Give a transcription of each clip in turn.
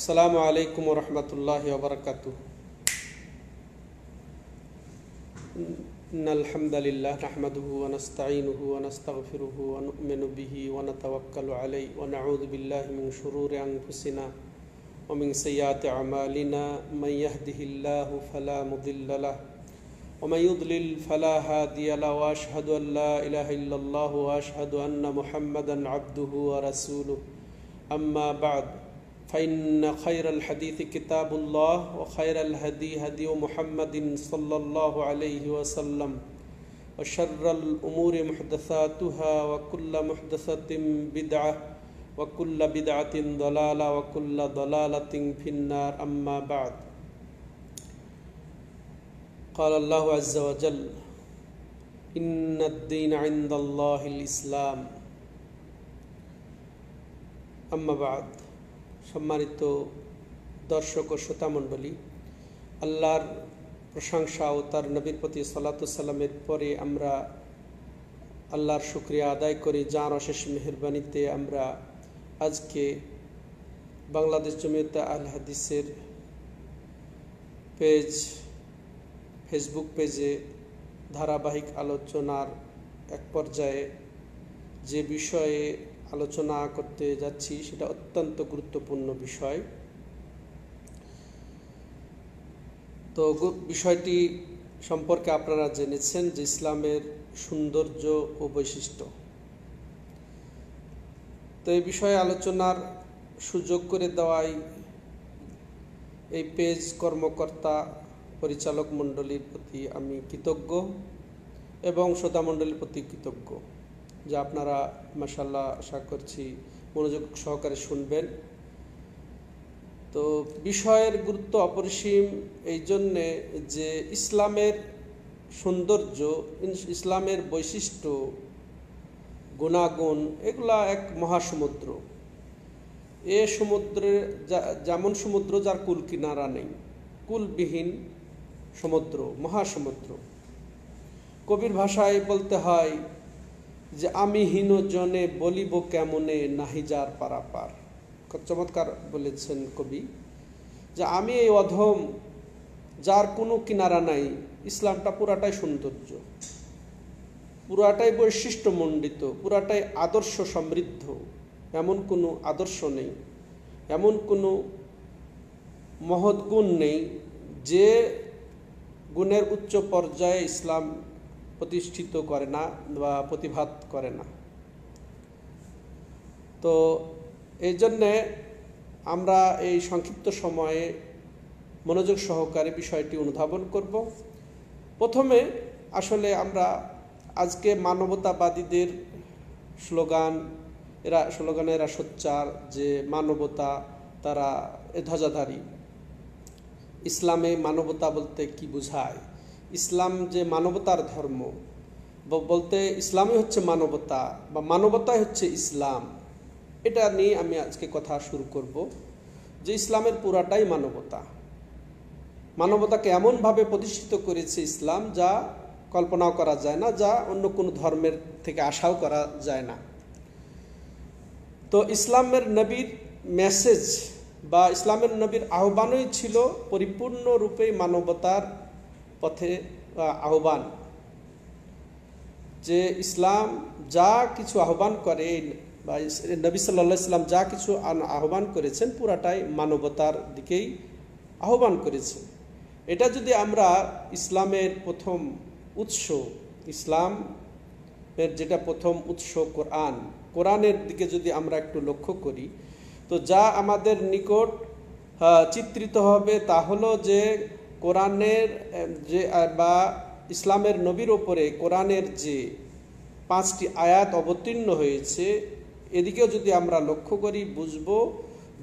अस्सलामु अलैकुम वरहमतुल्लाहि वबरकातुह। इन्नल हम्दलिल्लाह नहमदुहु व नस्तईनुहु व नस्तगफिरुहु व नु'मिनु बिही व नतवक्कलु अलैहि व नऊज़ु बिल्लाहि मिन शुरूरि अनफुसिना व मिन सय्यिआति अमालिना मन यहदिहिल्लाहु फला मुदिल्ल लहु व मन युद्लिल फला हादिय लहु व अशहदु अन ला इलाहा इल्लल्लाह व अशहदु अन्न मुहम्मदन अब्दुहु व रसूलुहु। अम्मा बअद फ़इन्न खैरल हदीस किताबुल्लाह व खैरल हदी हदी मुहम्मदिन सल्लल्लाहु अलैहि वसल्लम व शर्रल उमूरि मुहदसातुहा व कुल्ल मुहदसतिन बिदअह व कुल्ल बिदअतिन दलाला व कुल्ल दलालतिन फिन्नार। अम्मा बअद क़ाल अल्लाहु अज़्ज़ा व जल इन्नद्दीन इन्दल्लाहिल इस्लाम। अम्मा बअद सम्मानित दर्शक और श्रोता मंडली, आल्लाहर प्रशंसा और तार नबीर प्रति सलातु सालामेर परे आमरा आल्लाहर शुक्रिया आदाय करी जार अशेष मेहरबानीते आमरा आज के बांग्लादेश जमियते आहले हादिसेर पेज फेसबुक पेजे धाराबाहिक आलोचनार एक पर्याये जे विषये आलोचना करते जाচ্ছি সেটা অত্যন্ত গুরুত্বপূর্ণ বিষয়। তো বিষয়টি সম্পর্কে আপনারা জেনেছেন যে ইসলামের সৌন্দর্য ও বৈশিষ্ট্য। তো এই বিষয়ে আলোচনার সুযোগ করে দেওয়াই এই পেজ কর্মকর্তা পরিচালক মণ্ডলীর প্রতি আমি কৃতজ্ঞ এবং শ্রোতা মণ্ডলীর প্রতি কৃতজ্ঞ যে আপনারা মাশাআল্লাহ আশা করছি মনোযোগ সহকারে শুনবেন। তো বিষয়ের গুরুত্ব অপরিসীম এই জন্যে যে ইসলামের সৌন্দর্য, ইসলামের বৈশিষ্ট্য, গুণাগুণ এগুলা এক মহাসমুদ্র। এ সমুদ্রে যেমন সমুদ্র যার কুল কিনারা নেই, কুলবিহীন সমুদ্র, মহাসমুদ্র। কবির ভাষায় বলতে হয় যে আমি হীন জনে বলিব কেমনে নাহি যার পারাপার। খুব চমৎকার বলেছেন কবি যে আমি এই অধম যার কোনো কিনারা নাই। ইসলামটা পুরাটাই সৌন্দর্য, পুরাটাই বৈশিষ্ট্যমণ্ডিত, পুরাটাই আদর্শ সমৃদ্ধ। এমন কোনো আদর্শ নেই, এমন কোনো মহৎ গুণ নেই যে গুণের উচ্চ পর্যায়ে ইসলাম প্রতিষ্ঠিত করে না বা প্রতিভাত করে না। তো এই জন্যে আমরা এই সংক্ষিপ্ত সময়ে মনোযোগ সহকারে বিষয়টি অনুধাবন করব। প্রথমে আসলে আমরা আজকে মানবতাবাদীদের স্লোগানেরা সোচ্চার যে মানবতা, তারা ধ্বজাধারী। ইসলামে মানবতা বলতে কি বোঝায়? ইসলাম যে মানবতার ধর্ম বলতে ইসলামই হচ্ছে মানবতা বা মানবতাই হচ্ছে ইসলাম, এটা নিয়ে আমি আজকে কথা শুরু করব যে ইসলামের পুরাটাই মানবতা। মানবতাকে এমনভাবে প্রতিষ্ঠিত করেছে ইসলাম যা কল্পনাও করা যায় না, যা অন্য কোনো ধর্মের থেকে আশাও করা যায় না। তো ইসলামের নবীর মেসেজ বা ইসলামের নবীর আহ্বানই ছিল পরিপূর্ণরূপে মানবতার পথে আহ্বান। যে ইসলাম যা কিছু আহ্বান করে বা নবী সাল্লাল্লাহু আলাইহি সাল্লাম যা কিছু আহ্বান করেছেন পুরাটাই মানবতার দিকেই আহ্বান করেছেন। এটা যদি আমরা ইসলামের প্রথম উৎস, ইসলামের যেটা প্রথম উৎস কোরআনের দিকে যদি আমরা একটু লক্ষ্য করি, তো যা আমাদের নিকট চিত্রিত হবে তা হলো যে কোরআনের যে বা ইসলামের নবীর ওপরে কোরআনের যে 5টি আয়াত অবতীর্ণ হয়েছে, এদিকেও যদি আমরা লক্ষ্য করি বুঝব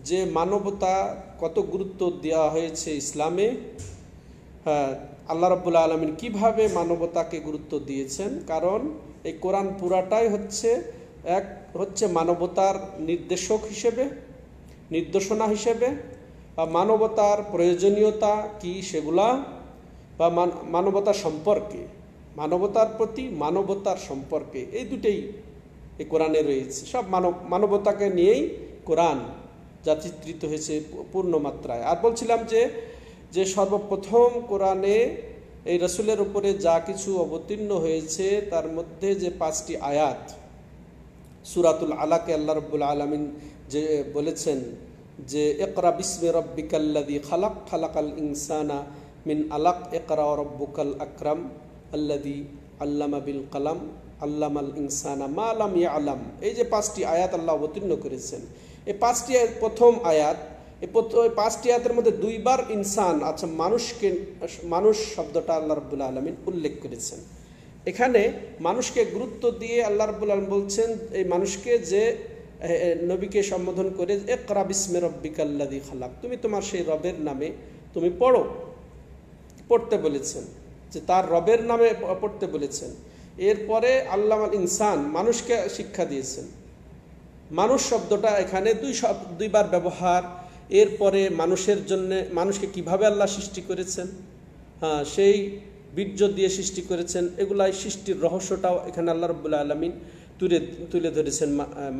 যে মানবতা কত গুরুত্ব দেওয়া হয়েছে ইসলামে। আল্লাহ রাব্বুল আলামিন কিভাবে মানবতাকে গুরুত্ব দিয়েছেন, কারণ এই কোরআন পুরাটাই হচ্ছে মানবতার নির্দেশনা হিসেবে বা মানবতার প্রয়োজনীয়তা কি সেগুলা বা মানবতার সম্পর্কে, মানবতার প্রতি মানবতার সম্পর্কে এই দুটেই এই কোরআনে রয়েছে। সব মানবতাকে নিয়েই কোরআন। যা চিত্রিত হয়েছে পূর্ণ মাত্রায়। আর বলছিলাম যে সর্বপ্রথম কোরআনে এই রসুলের উপরে যা কিছু অবতীর্ণ হয়েছে তার মধ্যে যে 5টি আয়াত, সূরাতুল আলাকে আল্লাহ রাব্বুল আলামিন যে বলেছেন যে ইকরা বিসমি রাব্বিকাল্লাযী খালাক খালাকাল ইনসানা মিন আলাক ইকরা ওয়া রাব্বুকাল আকরাম আল্লাযী আল্লামা বিল কলম আল্লামাল ইনসানা মা লাম ইয়ালাম। এই যে 5টি আয়াত আল্লাহ অবতীর্ণ করেছেন, এই 5টি প্রথম আয়াত, এই 5টি আয়াতের মধ্যে 2বার ইনসান, আচ্ছা মানুষ শব্দটা আল্লাহ রাব্বুল আলামিন উল্লেখ করেছেন। এখানে মানুষকে গুরুত্ব দিয়ে আল্লাহ রাব্বুল আলামিন বলছেন এই মানুষকে, যে নবীকে সম্বোধন করে ইকরা বিসমি রাব্বিকাল্লাযী খালাক, তুমি তোমার সেই রবের নামে তুমি পড়তে বলেছেন, যে তার রবের নামে পড়তে বলেছেন। এরপরে আল্লামাল ইনসান, মানুষকে শিক্ষা দিয়েছেন। মানুষ শব্দটা এখানে 2বার ব্যবহার। এরপরে মানুষের জন্য, মানুষকে কিভাবে আল্লাহ সৃষ্টি করেছেন, সেই বীর্য দিয়ে সৃষ্টি করেছেন, এগুলাই সৃষ্টির রহস্যটাও এখানে আল্লাহ রাব্বুল আলামিন তুলে ধরেছেন,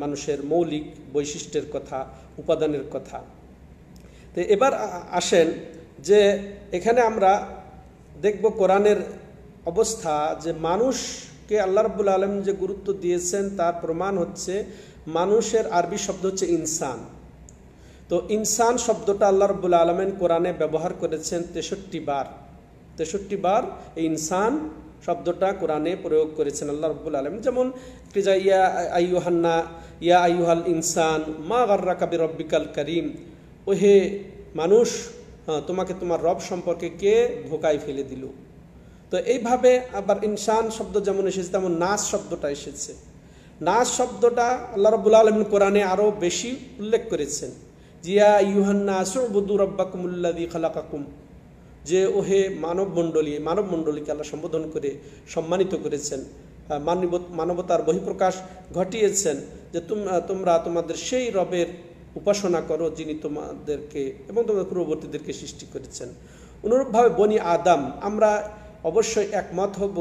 মানুষের মৌলিক বৈশিষ্ট্যের কথা, উপাদানের কথা। তো এবার আসেন যে এখানে আমরা দেখব কোরআনের অবস্থা, যে মানুষকে আল্লাহ রাব্বুল আলামিন যে গুরুত্ব দিয়েছেন তার প্রমাণ হচ্ছে মানুষের আরবি শব্দ হচ্ছে ইনসান। তো ইনসান শব্দটা আল্লাহ রাব্বুল আলামিন কোরআনে ব্যবহার করেছেন 63 বার এই ইনসান শব্দটা কোরআনে প্রয়োগ করেছেন আল্লাহ রাব্বুল আলামিন। যেমন ইয়া আইয়ুহাল ইনসান মা গাররাকা বিরাব্বিকাল কারীম, ওহে মানুষ, তোমাকে তোমার রব সম্পর্কে কে ধোঁকায় ফেলে দিল। তো এইভাবে আবার ইনসান শব্দ যেমন এসেছে, তেমন নাস শব্দটা এসেছে। নাস শব্দটা আল্লাহ রাব্বুল আলামিন কোরআনে আরও বেশি উল্লেখ করেছেন। ইয়া আইয়ুহান নাস উবুদু রাব্বাকুমুল্লাযী খালাকাকুম, যে ওহে মানবমণ্ডলীকে আল্লাহ সম্বোধন করে সম্মানিত করেছেন, মানবতার বহিঃপ্রকাশ ঘটিয়েছেন, যে তোমরা তোমাদের সেই রবের উপাসনা করো যিনি তোমাদেরকে এবং তোমাদের পূর্ববর্তীদেরকে সৃষ্টি করেছেন। অনুরূপভাবে বনি আদম, আমরা অবশ্যই একমত হব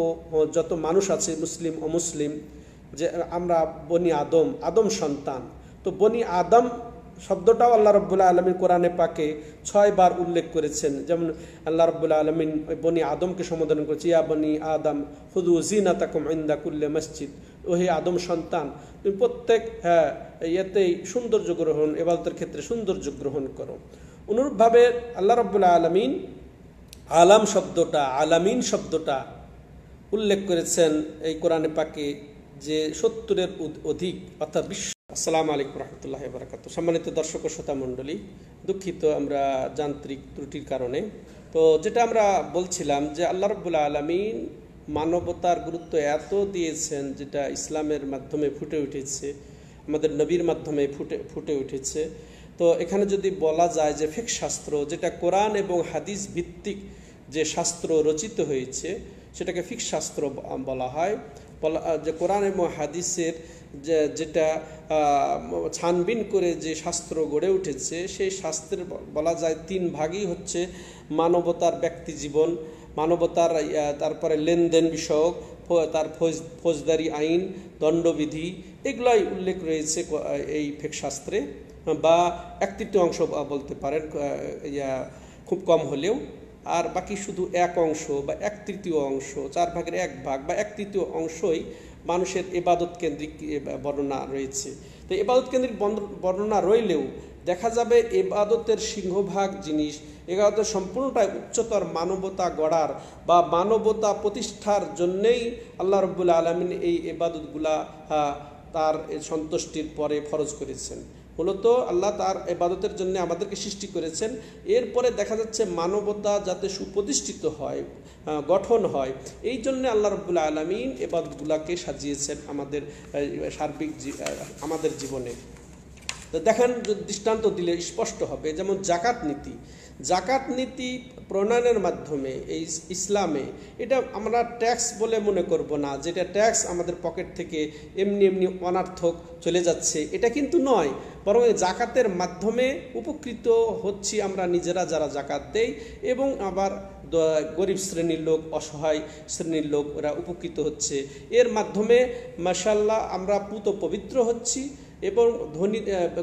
যত মানুষ আছে মুসলিম অমুসলিম, যে আমরা বনি আদম সন্তান। তো বনি আদম শব্দটাও আল্লাহ রাব্বুল আলামিন কোরআনে পাকে 6 বার উল্লেখ করেছেন। যেমন আল্লাহ রাব্বুল আলামিন বনি আদমকে সম্বোধন করেছে, ইয়া বনি আদম খুযু যিনাতাকুম ইনদা কুল্লি মসজিদ, ওহে আদম সন্তান, তুমি প্রত্যেক ইয়েতেই সৌন্দর্য গ্রহণ, ইবাদতের ক্ষেত্রে সৌন্দর্য গ্রহণ করো। অনুরূপভাবে আল্লাহ রাব্বুল আলামিন আলামিন শব্দটা উল্লেখ করেছেন এই কোরআনে পাকে, যে 70-এর অধিক, অর্থাৎ বিশ্ব। আসসালামু আলাইকুম রহমতুল্লাহি ওয়া বারাকাতুহু। সম্মানিত দর্শক ও শ্রোতা মণ্ডলী, দুঃখিত আমরা যান্ত্রিক ত্রুটির কারণে। তো যেটা আমরা বলছিলাম যে আল্লাহ রাব্বুল আলামিন মানবতার গুরুত্ব এত দিয়েছেন, যেটা ইসলামের মাধ্যমে ফুটে উঠেছে, আমাদের নবীর মাধ্যমে ফুটে উঠেছে। তো এখানে যদি বলা যায় যে ফিকহ শাস্ত্র, যেটা কোরআন এবং হাদিস ভিত্তিক যে শাস্ত্র রচিত হয়েছে, সেটাকে ফিকহ শাস্ত্র বলা হয়। যে কোরআন এবং হাদিসের যেটা ছানবিন করে যে শাস্ত্র গড়ে উঠেছে, সেই শাস্ত্রের বলা যায় 3 ভাগই হচ্ছে মানবতার ব্যক্তি জীবন, মানবতার তারপরে লেনদেন বিষয়ক, তার ফৌজদারি আইন, দণ্ডবিধি, এগুলাই উল্লেখ রয়েছে এই ফিকহ শাস্ত্রে, বা 1/3 অংশ বলতে পারেন, খুব কম হলেও। আর বাকি শুধু 1 অংশ বা 1/3 অংশ, 4 ভাগের 1 ভাগ বা 1/3 অংশই মানুষের ইবাদত কেন্দ্রিক বর্ণনা রয়েছে। তো ইবাদত কেন্দ্রিক বর্ণনা রইলেও দেখা যাবে ইবাদতের সিংহভাগ জিনিস, ইবাদতের সম্পূর্ণটাই উচ্চতর মানবতা গড়ার বা মানবতা প্রতিষ্ঠার জন্যেই আল্লাহ রাব্বুল আলামিন এই ইবাদতগুলা তার সন্তুষ্টির পরে ফরজ করেছেন। মূলত আল্লাহ তার ইবাদতের জন্য আমাদেরকে সৃষ্টি করেছেন। এরপরে দেখা যাচ্ছে মানবতা যাতে সুপ্রতিষ্ঠিত হয়, গঠন হয়, এই জন্য আল্লাহ রাব্বুল আলামিন ইবাদতগুলোকে সাজিয়েছেন আমাদের সার্বিক আমাদের জীবনে। তো দেখেন, দৃষ্টান্ত দিলে স্পষ্ট হবে। যেমন জাকাত নীতি প্রণয়নের মাধ্যমে এই ইসলামে, এটা আমরা ট্যাক্স বলে মনে করব না, যেটা ট্যাক্স আমাদের পকেট থেকে এমনি অনার্থক চলে যাচ্ছে, এটা কিন্তু নয়। বরং জাকাতের মাধ্যমে উপকৃত হচ্ছি আমরা নিজেরা, যারা জাকাত দেই, এবং আবার গরিব শ্রেণীর লোক, অসহায় শ্রেণীর লোক, ওরা উপকৃত হচ্ছে। এর মাধ্যমে মাশাআল্লাহ আমরা পবিত্র হচ্ছি এবং ধনী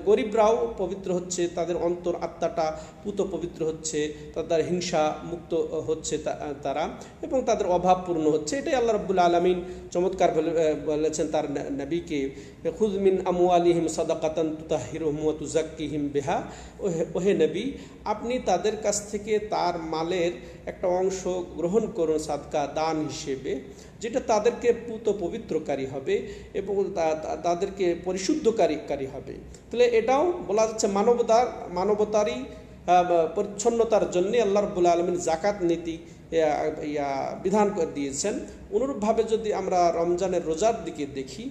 গরিবরাও পবিত্র হচ্ছে, তাদের অন্তর আত্মাটা পুত পবিত্র হচ্ছে, তাদের হিংসা মুক্ত হচ্ছে তারা, এবং তাদের অভাব পূর্ণ হচ্ছে। এটাই আল্লাহ রাব্বুল আলামিন চমৎকার বলেছেন তার নবীকে, খুয মিন আমওয়ালিহিম সাদাকাতান তুতাহহিরুহুম ওয়া তুযাক্কিহিম বিহা, ওহে নবী আপনি তাদের কাছ থেকে তার মালের একটা অংশ গ্রহণ করুন সাদকা দান হিসেবে, যেটা তাদেরকে পুত পবিত্রকারী হবে এবং তাদেরকে পরিশুদ্ধকারী হবে। তাহলে এটাও বলা যাচ্ছে মানবতারই পরিচ্ছন্নতার জন্য আল্লাহ রাব্বুল আলামিন যাকাত নীতি বিধান করে দিয়েছেন। অনুরূপভাবে যদি আমরা রমজানের রোজার দিকে দেখি,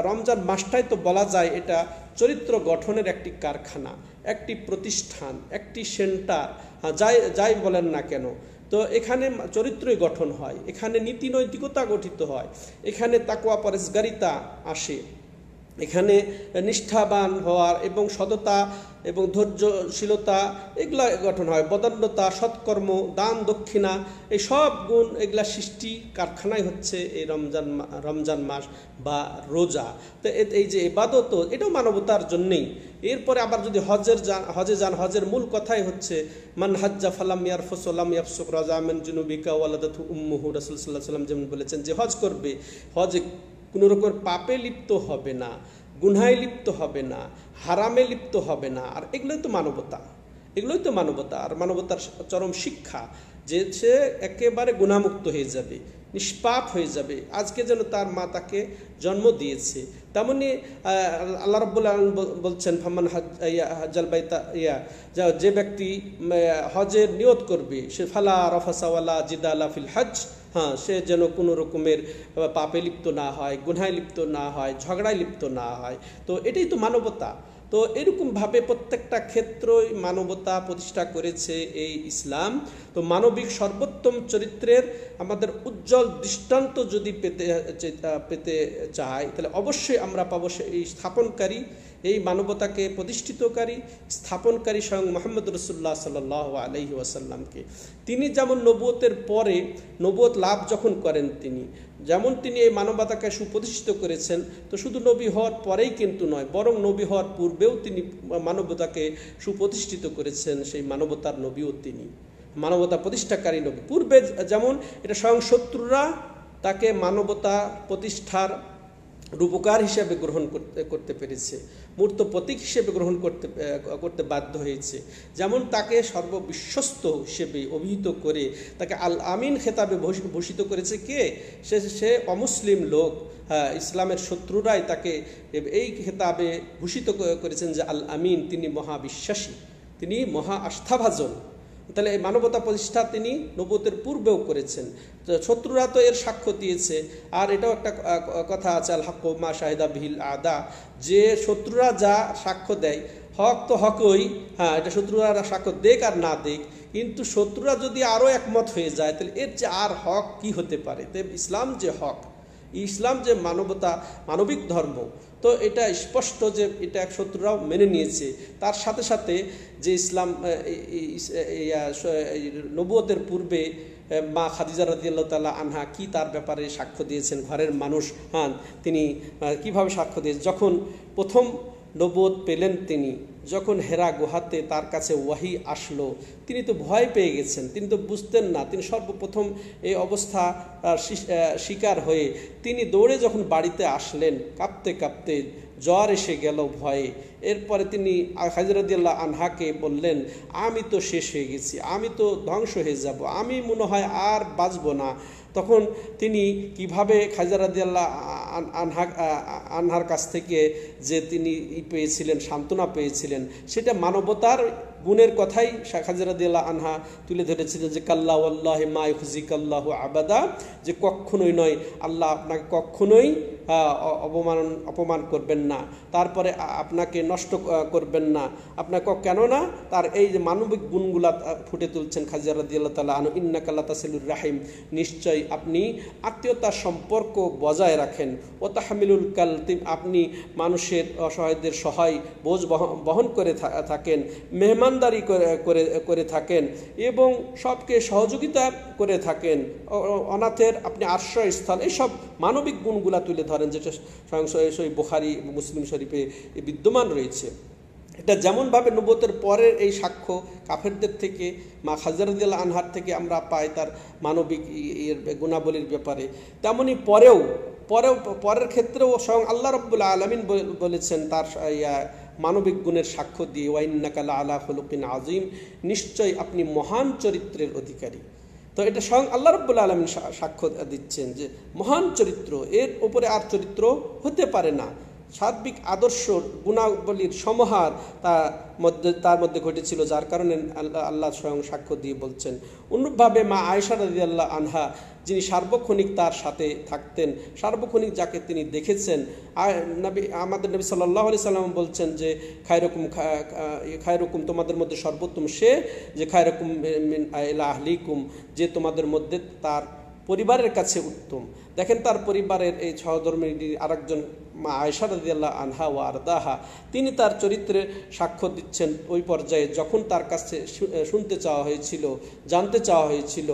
রমজান মাসটাই তো বলা যায় এটা চরিত্র গঠনের একটি কারখানা, একটি প্রতিষ্ঠান, একটি সেন্টার, যাই বলেন না কেন। তো এখানে চরিত্রই গঠন হয়, এখানে নীতি নৈতিকতা গঠিত হয়, এখানে তাকওয়া পরেজগারিতা আসে, এখানে নিষ্ঠাবান হওয়ার এবং সততা এবং ধৈর্যশীলতা এগুলা গঠন হয়, বদান্যতা, সৎকর্ম, দান দক্ষিণা, এই সব গুণ এগুলা সৃষ্টি কারখানাই হচ্ছে এই রমজান মাস বা রোজা। তো এই যে ইবাদত, এটাও মানবতার জন্যেই। এরপরে আবার যদি হজে যান, হজের মূল কথাই হচ্ছে মান হাজ্জা ফালাম ইয়ারফুস ওয়ালাম ইয়াফসুক রাজা মিন জুনুবিকা ওয়ালাদাতহু উম্মুহু, রাসূল সাল্লাল্লাহু আলাইহি ওয়াসাল্লাম যেমন বলেছেন যে হজ করবে, হজে কোনো রকমের পাপে লিপ্ত হবে না, গুনাহে লিপ্ত হবে না, হারামে লিপ্ত হবে না। আর এগুলোই তো মানবতা, আর মানবতার চরম শিক্ষা যে সে একেবারে গুনাহমুক্ত হয়ে যাবে, নিষ্পাপ হয়ে যাবে। আজকে যেন তার মা তাকে জন্ম দিয়েছে, তেমনি আল্লাহ রাব্বুল আলামিন বলছেন ফামান হাজ্জাল বাইতা, যে ব্যক্তি হজের নিয়ত করবে সে ফালা রাফাসা ওয়ালা জিদালা ফিল হজ, সে যেন কোনো রকমের পাপে লিপ্ত না হয়, গুনাহে লিপ্ত না হয়, ঝগড়ায় লিপ্ত না হয়। তো এটাই তো মানবতা। তো এরকমভাবে প্রত্যেকটা ক্ষেত্রই মানবতা প্রতিষ্ঠা করেছে এই ইসলাম। তো মানবিক সর্বোত্তম চরিত্রের আমাদের উজ্জ্বল দৃষ্টান্ত যদি পেতে চাই, তাহলে অবশ্যই আমরা পাবো এই স্থাপনকারী, এই মানবতাকে প্রতিষ্ঠিতকারী, স্থাপনকারী স্বয়ং মুহাম্মদ রাসূলুল্লাহ সাল্লাল্লাহু আলাইহি ওয়াসাল্লামকে। তিনি যেমন নবুয়তের পরে নবুয়ত লাভ যখন করেন, তিনি এই মানবতাকে সুপ্রতিষ্ঠিত করেছেন। তো শুধু নবী হওয়ার পরেই কিন্তু নয়, বরং নবী হওয়ার পূর্বেও তিনি মানবতাকে সুপ্রতিষ্ঠিত করেছেন। সেই মানবতার নবীও তিনি, মানবতা প্রতিষ্ঠাকারী নবী। পূর্বে যেমন এটা স্বয়ং শত্রুরা তাকে মানবতা প্রতিষ্ঠার রূপকার হিসেবে গ্রহণ করতে পেরেছে, মূর্ত প্রতীক হিসেবে গ্রহণ করতে বাধ্য হয়েছে। যেমন তাকে সর্ববিশ্বস্ত হিসেবে অভিহিত করে তাকে আল আমিন খেতাবে ভূষিত করেছে কে? সে অমুসলিম লোক। ইসলামের শত্রুরাই তাকে এই খেতাবে ভূষিত করেছেন যে আল আমিন, তিনি মহাবিশ্বাসী, তিনি মহা আস্থাভাজন। তাহলে এই মানবতা প্রতিষ্ঠা তিনি নবুয়তের পূর্বেও করেছেন। শত্রুরা তো এর সাক্ষ্য দিয়েছে। আর এটাও একটা কথা আছে, আল হক মা শাহিদা বিহিল আদা, যে শত্রুরা যা সাক্ষ্য দেয়, হক তো হকই, এটা শত্রুরা সাক্ষ্য দেখ আর না দেখ, কিন্তু শত্রুরা যদি আরও একমত হয়ে যায়, তাহলে এর যে আর হক কি হতে পারে? তাই ইসলাম যে হক, ইসলাম যে মানবিক ধর্ম, তো এটা স্পষ্ট যে এটা এক শত্রুরাও মেনে নিয়েছে। তার সাথে সাথে যে ইসলাম নবুয়তের পূর্বে মা খাদিজা রাদিয়াল্লাহু তাআলা আনহা কি তার ব্যাপারে সাক্ষ্য দিয়েছেন, ঘরের মানুষ, তিনি কিভাবে সাক্ষ্য দিয়েছেন। যখন প্রথম নবুয়ত পেলেন, তিনি যখন হেরা গুহাতে তার কাছে ওয়াহি আসলো, তিনি তো ভয় পেয়ে গেছেন, তিনি তো বুঝতেন না। তিনি সর্বপ্রথম এই অবস্থা শিকার হয়ে তিনি দৌড়ে যখন বাড়িতে আসলেন, কাঁপতে কাঁপতে, জ্বর এসে গেল ভয়ে। এরপরে তিনি খাদিজা রাদিয়াল্লাহু আনহাকে বললেন, আমি তো শেষ হয়ে গেছি, আমি তো ধ্বংস হয়ে যাব, আমি মনে হয় আর বাঁচব না। তখন তিনি কিভাবে খাদিজা রাদিয়াল্লাহু আনহার কাছ থেকে যে তিনি পেয়েছিলেন, সান্ত্বনা পেয়েছিলেন, সেটা মানবতার গুণের কথাই খাদিজা রাদিয়াল্লাহু আনহা তুলে ধরেছিলেন যে কাল্লা ওয়াল্লাহি মা ইউখজিকাল্লাহু আবাদা, যে কখনোই নয়, আল্লাহ আপনাকে কখনোই অপমান করবেন না, তারপরে আপনাকে নষ্ট করবেন না, আপনাকে কেননা তার এই যে মানবিক গুণগুলা ফুটে তুলছেন খাদিজা রাদিয়াল্লাহু তাআলা আনহা, ইন্নাকা লাতাসিলুর রাহিম, নিশ্চয় আপনি আত্মীয়তার সম্পর্ক বজায় রাখেন, ও তাহমিলুল কাল, আপনি মানুষের অসহায়দের সহায় বোঝ বহন করে থাকেন, মেহমানদারি করে থাকেন এবং সবকে সহযোগিতা করে থাকেন, অনাথের আপনি আশ্রয়স্থল, এইসব মানবিক গুণগুলা তুলে ধরেন যেটা স্বয়ং সহিহ বুখারী মুসলিম শরীফে বিদ্যমান রয়েছে। এটা যেমনভাবে নবুয়তের পরের এই সাক্ষ্য কাফেরদের থেকে মা খাদিজা রাদিয়াল্লাহু আনহার থেকে আমরা পাই তার মানবিক গুণাবলীর ব্যাপারে, তেমনি পরের ক্ষেত্রেও স্বয়ং আল্লাহ রাব্বুল আলামিন বলেছেন তার মানবিক গুণের সাক্ষ্য দিয়ে, ওয়া ইন্নাকা লাআলা খুলুকিন আযীম, নিশ্চয় আপনি মহান চরিত্রের অধিকারী। তো এটা স্বয়ং আল্লাহ রাব্বুল আলামিন সাক্ষ্য দিচ্ছেন যে মহান চরিত্র, এর উপরে আর চরিত্র হতে পারে না। সার্বিক আদর্শ গুণাবলীর সমাহার তার মধ্যে ঘটেছিল, যার কারণে আল্লাহ স্বয়ং সাক্ষ্য দিয়ে বলছেন। অনুরূপভাবে মা আয়েশা রাদিয়াল্লাহু আনহা, যিনি সার্বক্ষণিক তার সাথে থাকতেন, সার্বক্ষণিক যাকে তিনি দেখেছেন, আমাদের নবী সাল্লাল্লাহু আলাইহি সাল্লাম বলছেন যে খায়রুকুম, তোমাদের মধ্যে সর্বোত্তম সে যে খায়রুকুম মিন আহলিকুম, যে তোমাদের মধ্যে তার পরিবারের কাছে উত্তম। দেখেন তার পরিবারের এই সহধর্মিণী আরেকজন মা আয়েশা রাদিয়াল্লাহু আনহা ওয়া আরদাহা, তিনি তার চরিত্রে সাক্ষ্য দিচ্ছেন ওই পর্যায়ে যখন তার কাছে শুনতে চাওয়া হয়েছিল, জানতে চাওয়া হয়েছিল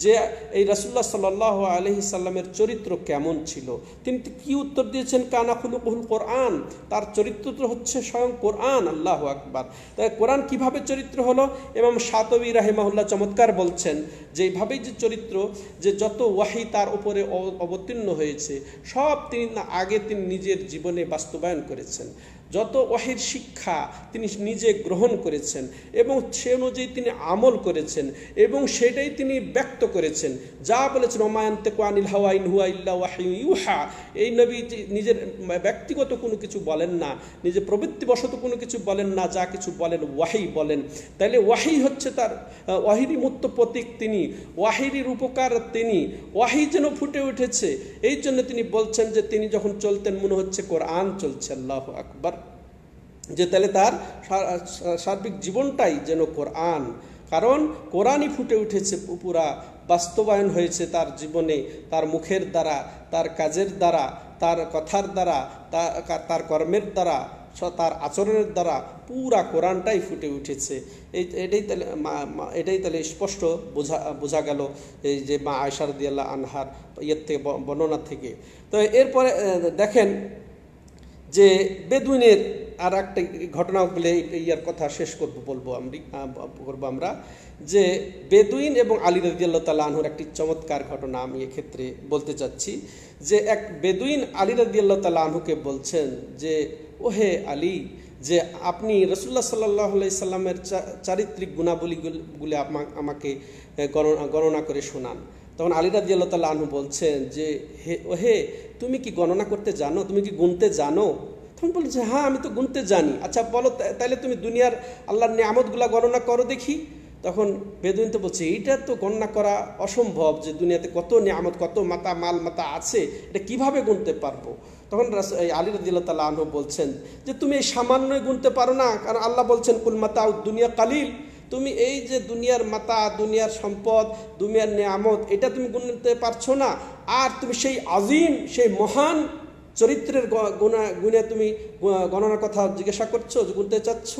যে এই রাসূলুল্লাহ সাল্লাল্লাহু আলাইহি সাল্লামের চরিত্র কেমন ছিল। তিনি কি উত্তর দিয়েছেন? কানা খুলুকুল কোরআন, তার চরিত্র তো হচ্ছে স্বয়ং কোরআন। আল্লাহু আকবার। তাই কোরআন কিভাবে চরিত্র হলো? ইমাম শাতবী রাহিমাহুল্লাহ চমৎকার বলছেন যে এইভাবেই যে চরিত্র, যে যত ওয়াহি তার উপরে অবতীর্ণ হয়েছে সব তিনি নিজের জীবনে বাস্তবায়ন করেছেন। যত ওয়াহির শিক্ষা তিনি নিজে গ্রহণ করেছেন এবং সে অনুযায়ী তিনি আমল করেছেন এবং সেটাই তিনি ব্যক্ত করেছেন। যা বলেছেন ওমা ইয়ানতিকু আনিল হাওয়া ইন হুয়া ইল্লা ওয়াহয়ুন ইউহা, এই নবী নিজের ব্যক্তিগত কোনো কিছু বলেন না, নিজের প্রবৃত্তিবশত কোনো কিছু বলেন না, যা কিছু বলেন ওয়াহি বলেন। তাইলে ওয়াহি হচ্ছে তার, ওয়াহিরই মূর্ত প্রতীক তিনি, ওয়াহিরই রূপকার তিনি, ওয়াহি যেন ফুটে উঠেছে। এই জন্য তিনি বলছেন যে তিনি যখন চলতেন মনে হচ্ছে কোরআন চলছে। আল্লাহু আকবার। যে তাহলে তার সার্বিক জীবনটাই যেন কোরআন, কারণ কোরআনই ফুটে উঠেছে, পুরা বাস্তবায়ন হয়েছে তার জীবনে, তার মুখের দ্বারা, তার কাজের দ্বারা, তার কথার দ্বারা, তার কর্মের দ্বারা, তার আচরণের দ্বারা পুরা কোরআনটাই ফুটে উঠেছে। এটাই তাহলে স্পষ্ট বোঝা গেল এই যে মা আয়েশা রাদিয়াল্লাহু আনহার ইয়ের থেকে, বর্ণনা থেকে। তো এরপরে দেখেন যে বেদুইনের আর একটা ঘটনা বলে ইয়ার কথা শেষ বলবো আমরা, যে বেদুইন এবং আলী রাদিয়াল্লাহু তাআলা আনহুর একটি চমৎকার ঘটনা আমি এক্ষেত্রে বলতে চাচ্ছি। যে এক বেদুইন আলী রাদিয়াল্লাহু তাআলা আনহুকে বলছেন যে ওহে আলী, যে আপনি রাসূলুল্লাহ সাল্লাল্লাহু আলাইহি সাল্লামের চারিত্রিক গুণাবলীগুলি আমাকে গণনা করে শোনান। তখন আলী রাদিয়াল্লাহু তাআলা আনহু বলছেন যে ওহে, তুমি কি গণনা করতে জানো? তুমি কি গুনতে জানো? তখন বলছে হ্যাঁ, আমি তো গুনতে জানি। আচ্ছা বলো, তাহলে তুমি দুনিয়ার আল্লাহর নিয়ামতগুলা গণনা করো দেখি। তখন বেদুইন তো বলছে এইটা তো গণনা করা অসম্ভব, যে দুনিয়াতে কত নিয়ামত, কত মাল মাতা আছে, এটা কিভাবে গুনতে পারবো? তখন আলী রাদিয়াল্লাহু তাআলা আনহু বলছেন যে তুমি এই সামান্যই গুনতে পারো না, কারণ আল্লাহ বলছেন কুল মাতাউ দুনিয়া কালিল, তুমি এই যে দুনিয়ার মাতা, দুনিয়ার সম্পদ, দুনিয়ার নিয়ামত, এটা তুমি গুনতে পারছো না। আর তুমি সেই আজিম, সেই মহান চরিত্রের গুণে তুমি গণনার কথা জিজ্ঞাসা করছো, গুনতে চাচ্ছ,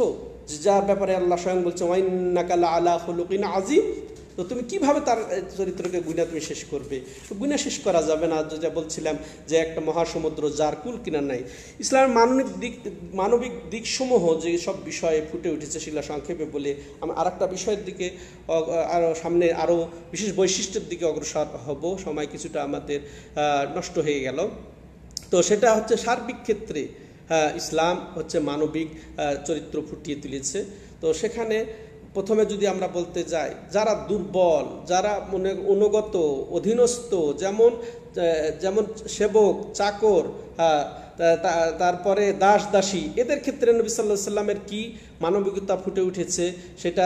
যার ব্যাপারে আল্লাহ স্বয়ং বলছে ওয়া ইন্নাকা লাআলা খুলুকিন আযীম। তো তুমি কিভাবে তার চরিত্রকে গুণা তুমি শেষ করবে? গুণা শেষ করা যাবে না। যেটা বলছিলাম যে একটা মহাসমুদ্র যার কুল কিনার নাই। ইসলামের মানবিক দিকসমূহ যে সব বিষয়ে ফুটে উঠেছে সেগুলো সংক্ষেপে বলে আমি আর একটা বিষয়ের দিকে আরও সামনে আরও বিশেষ বৈশিষ্ট্যের দিকে অগ্রসর হব। সময় কিছুটা আমাদের নষ্ট হয়ে গেল। তো সেটা হচ্ছে সার্বিক ক্ষেত্রে ইসলাম হচ্ছে মানবিক চরিত্র ফুটিয়ে তুলেছে। তো সেখানে প্রথমে যদি আমরা বলতে যাই, যারা দুর্বল, যারা অনুগত, অধীনস্থ, যেমন সেবক, চাকর, তারপরে দাস দাসী, এদের ক্ষেত্রে নবী সাল্লাল্লাহু আলাইহি সাল্লামের কি মানবিকতা ফুটে উঠেছে সেটা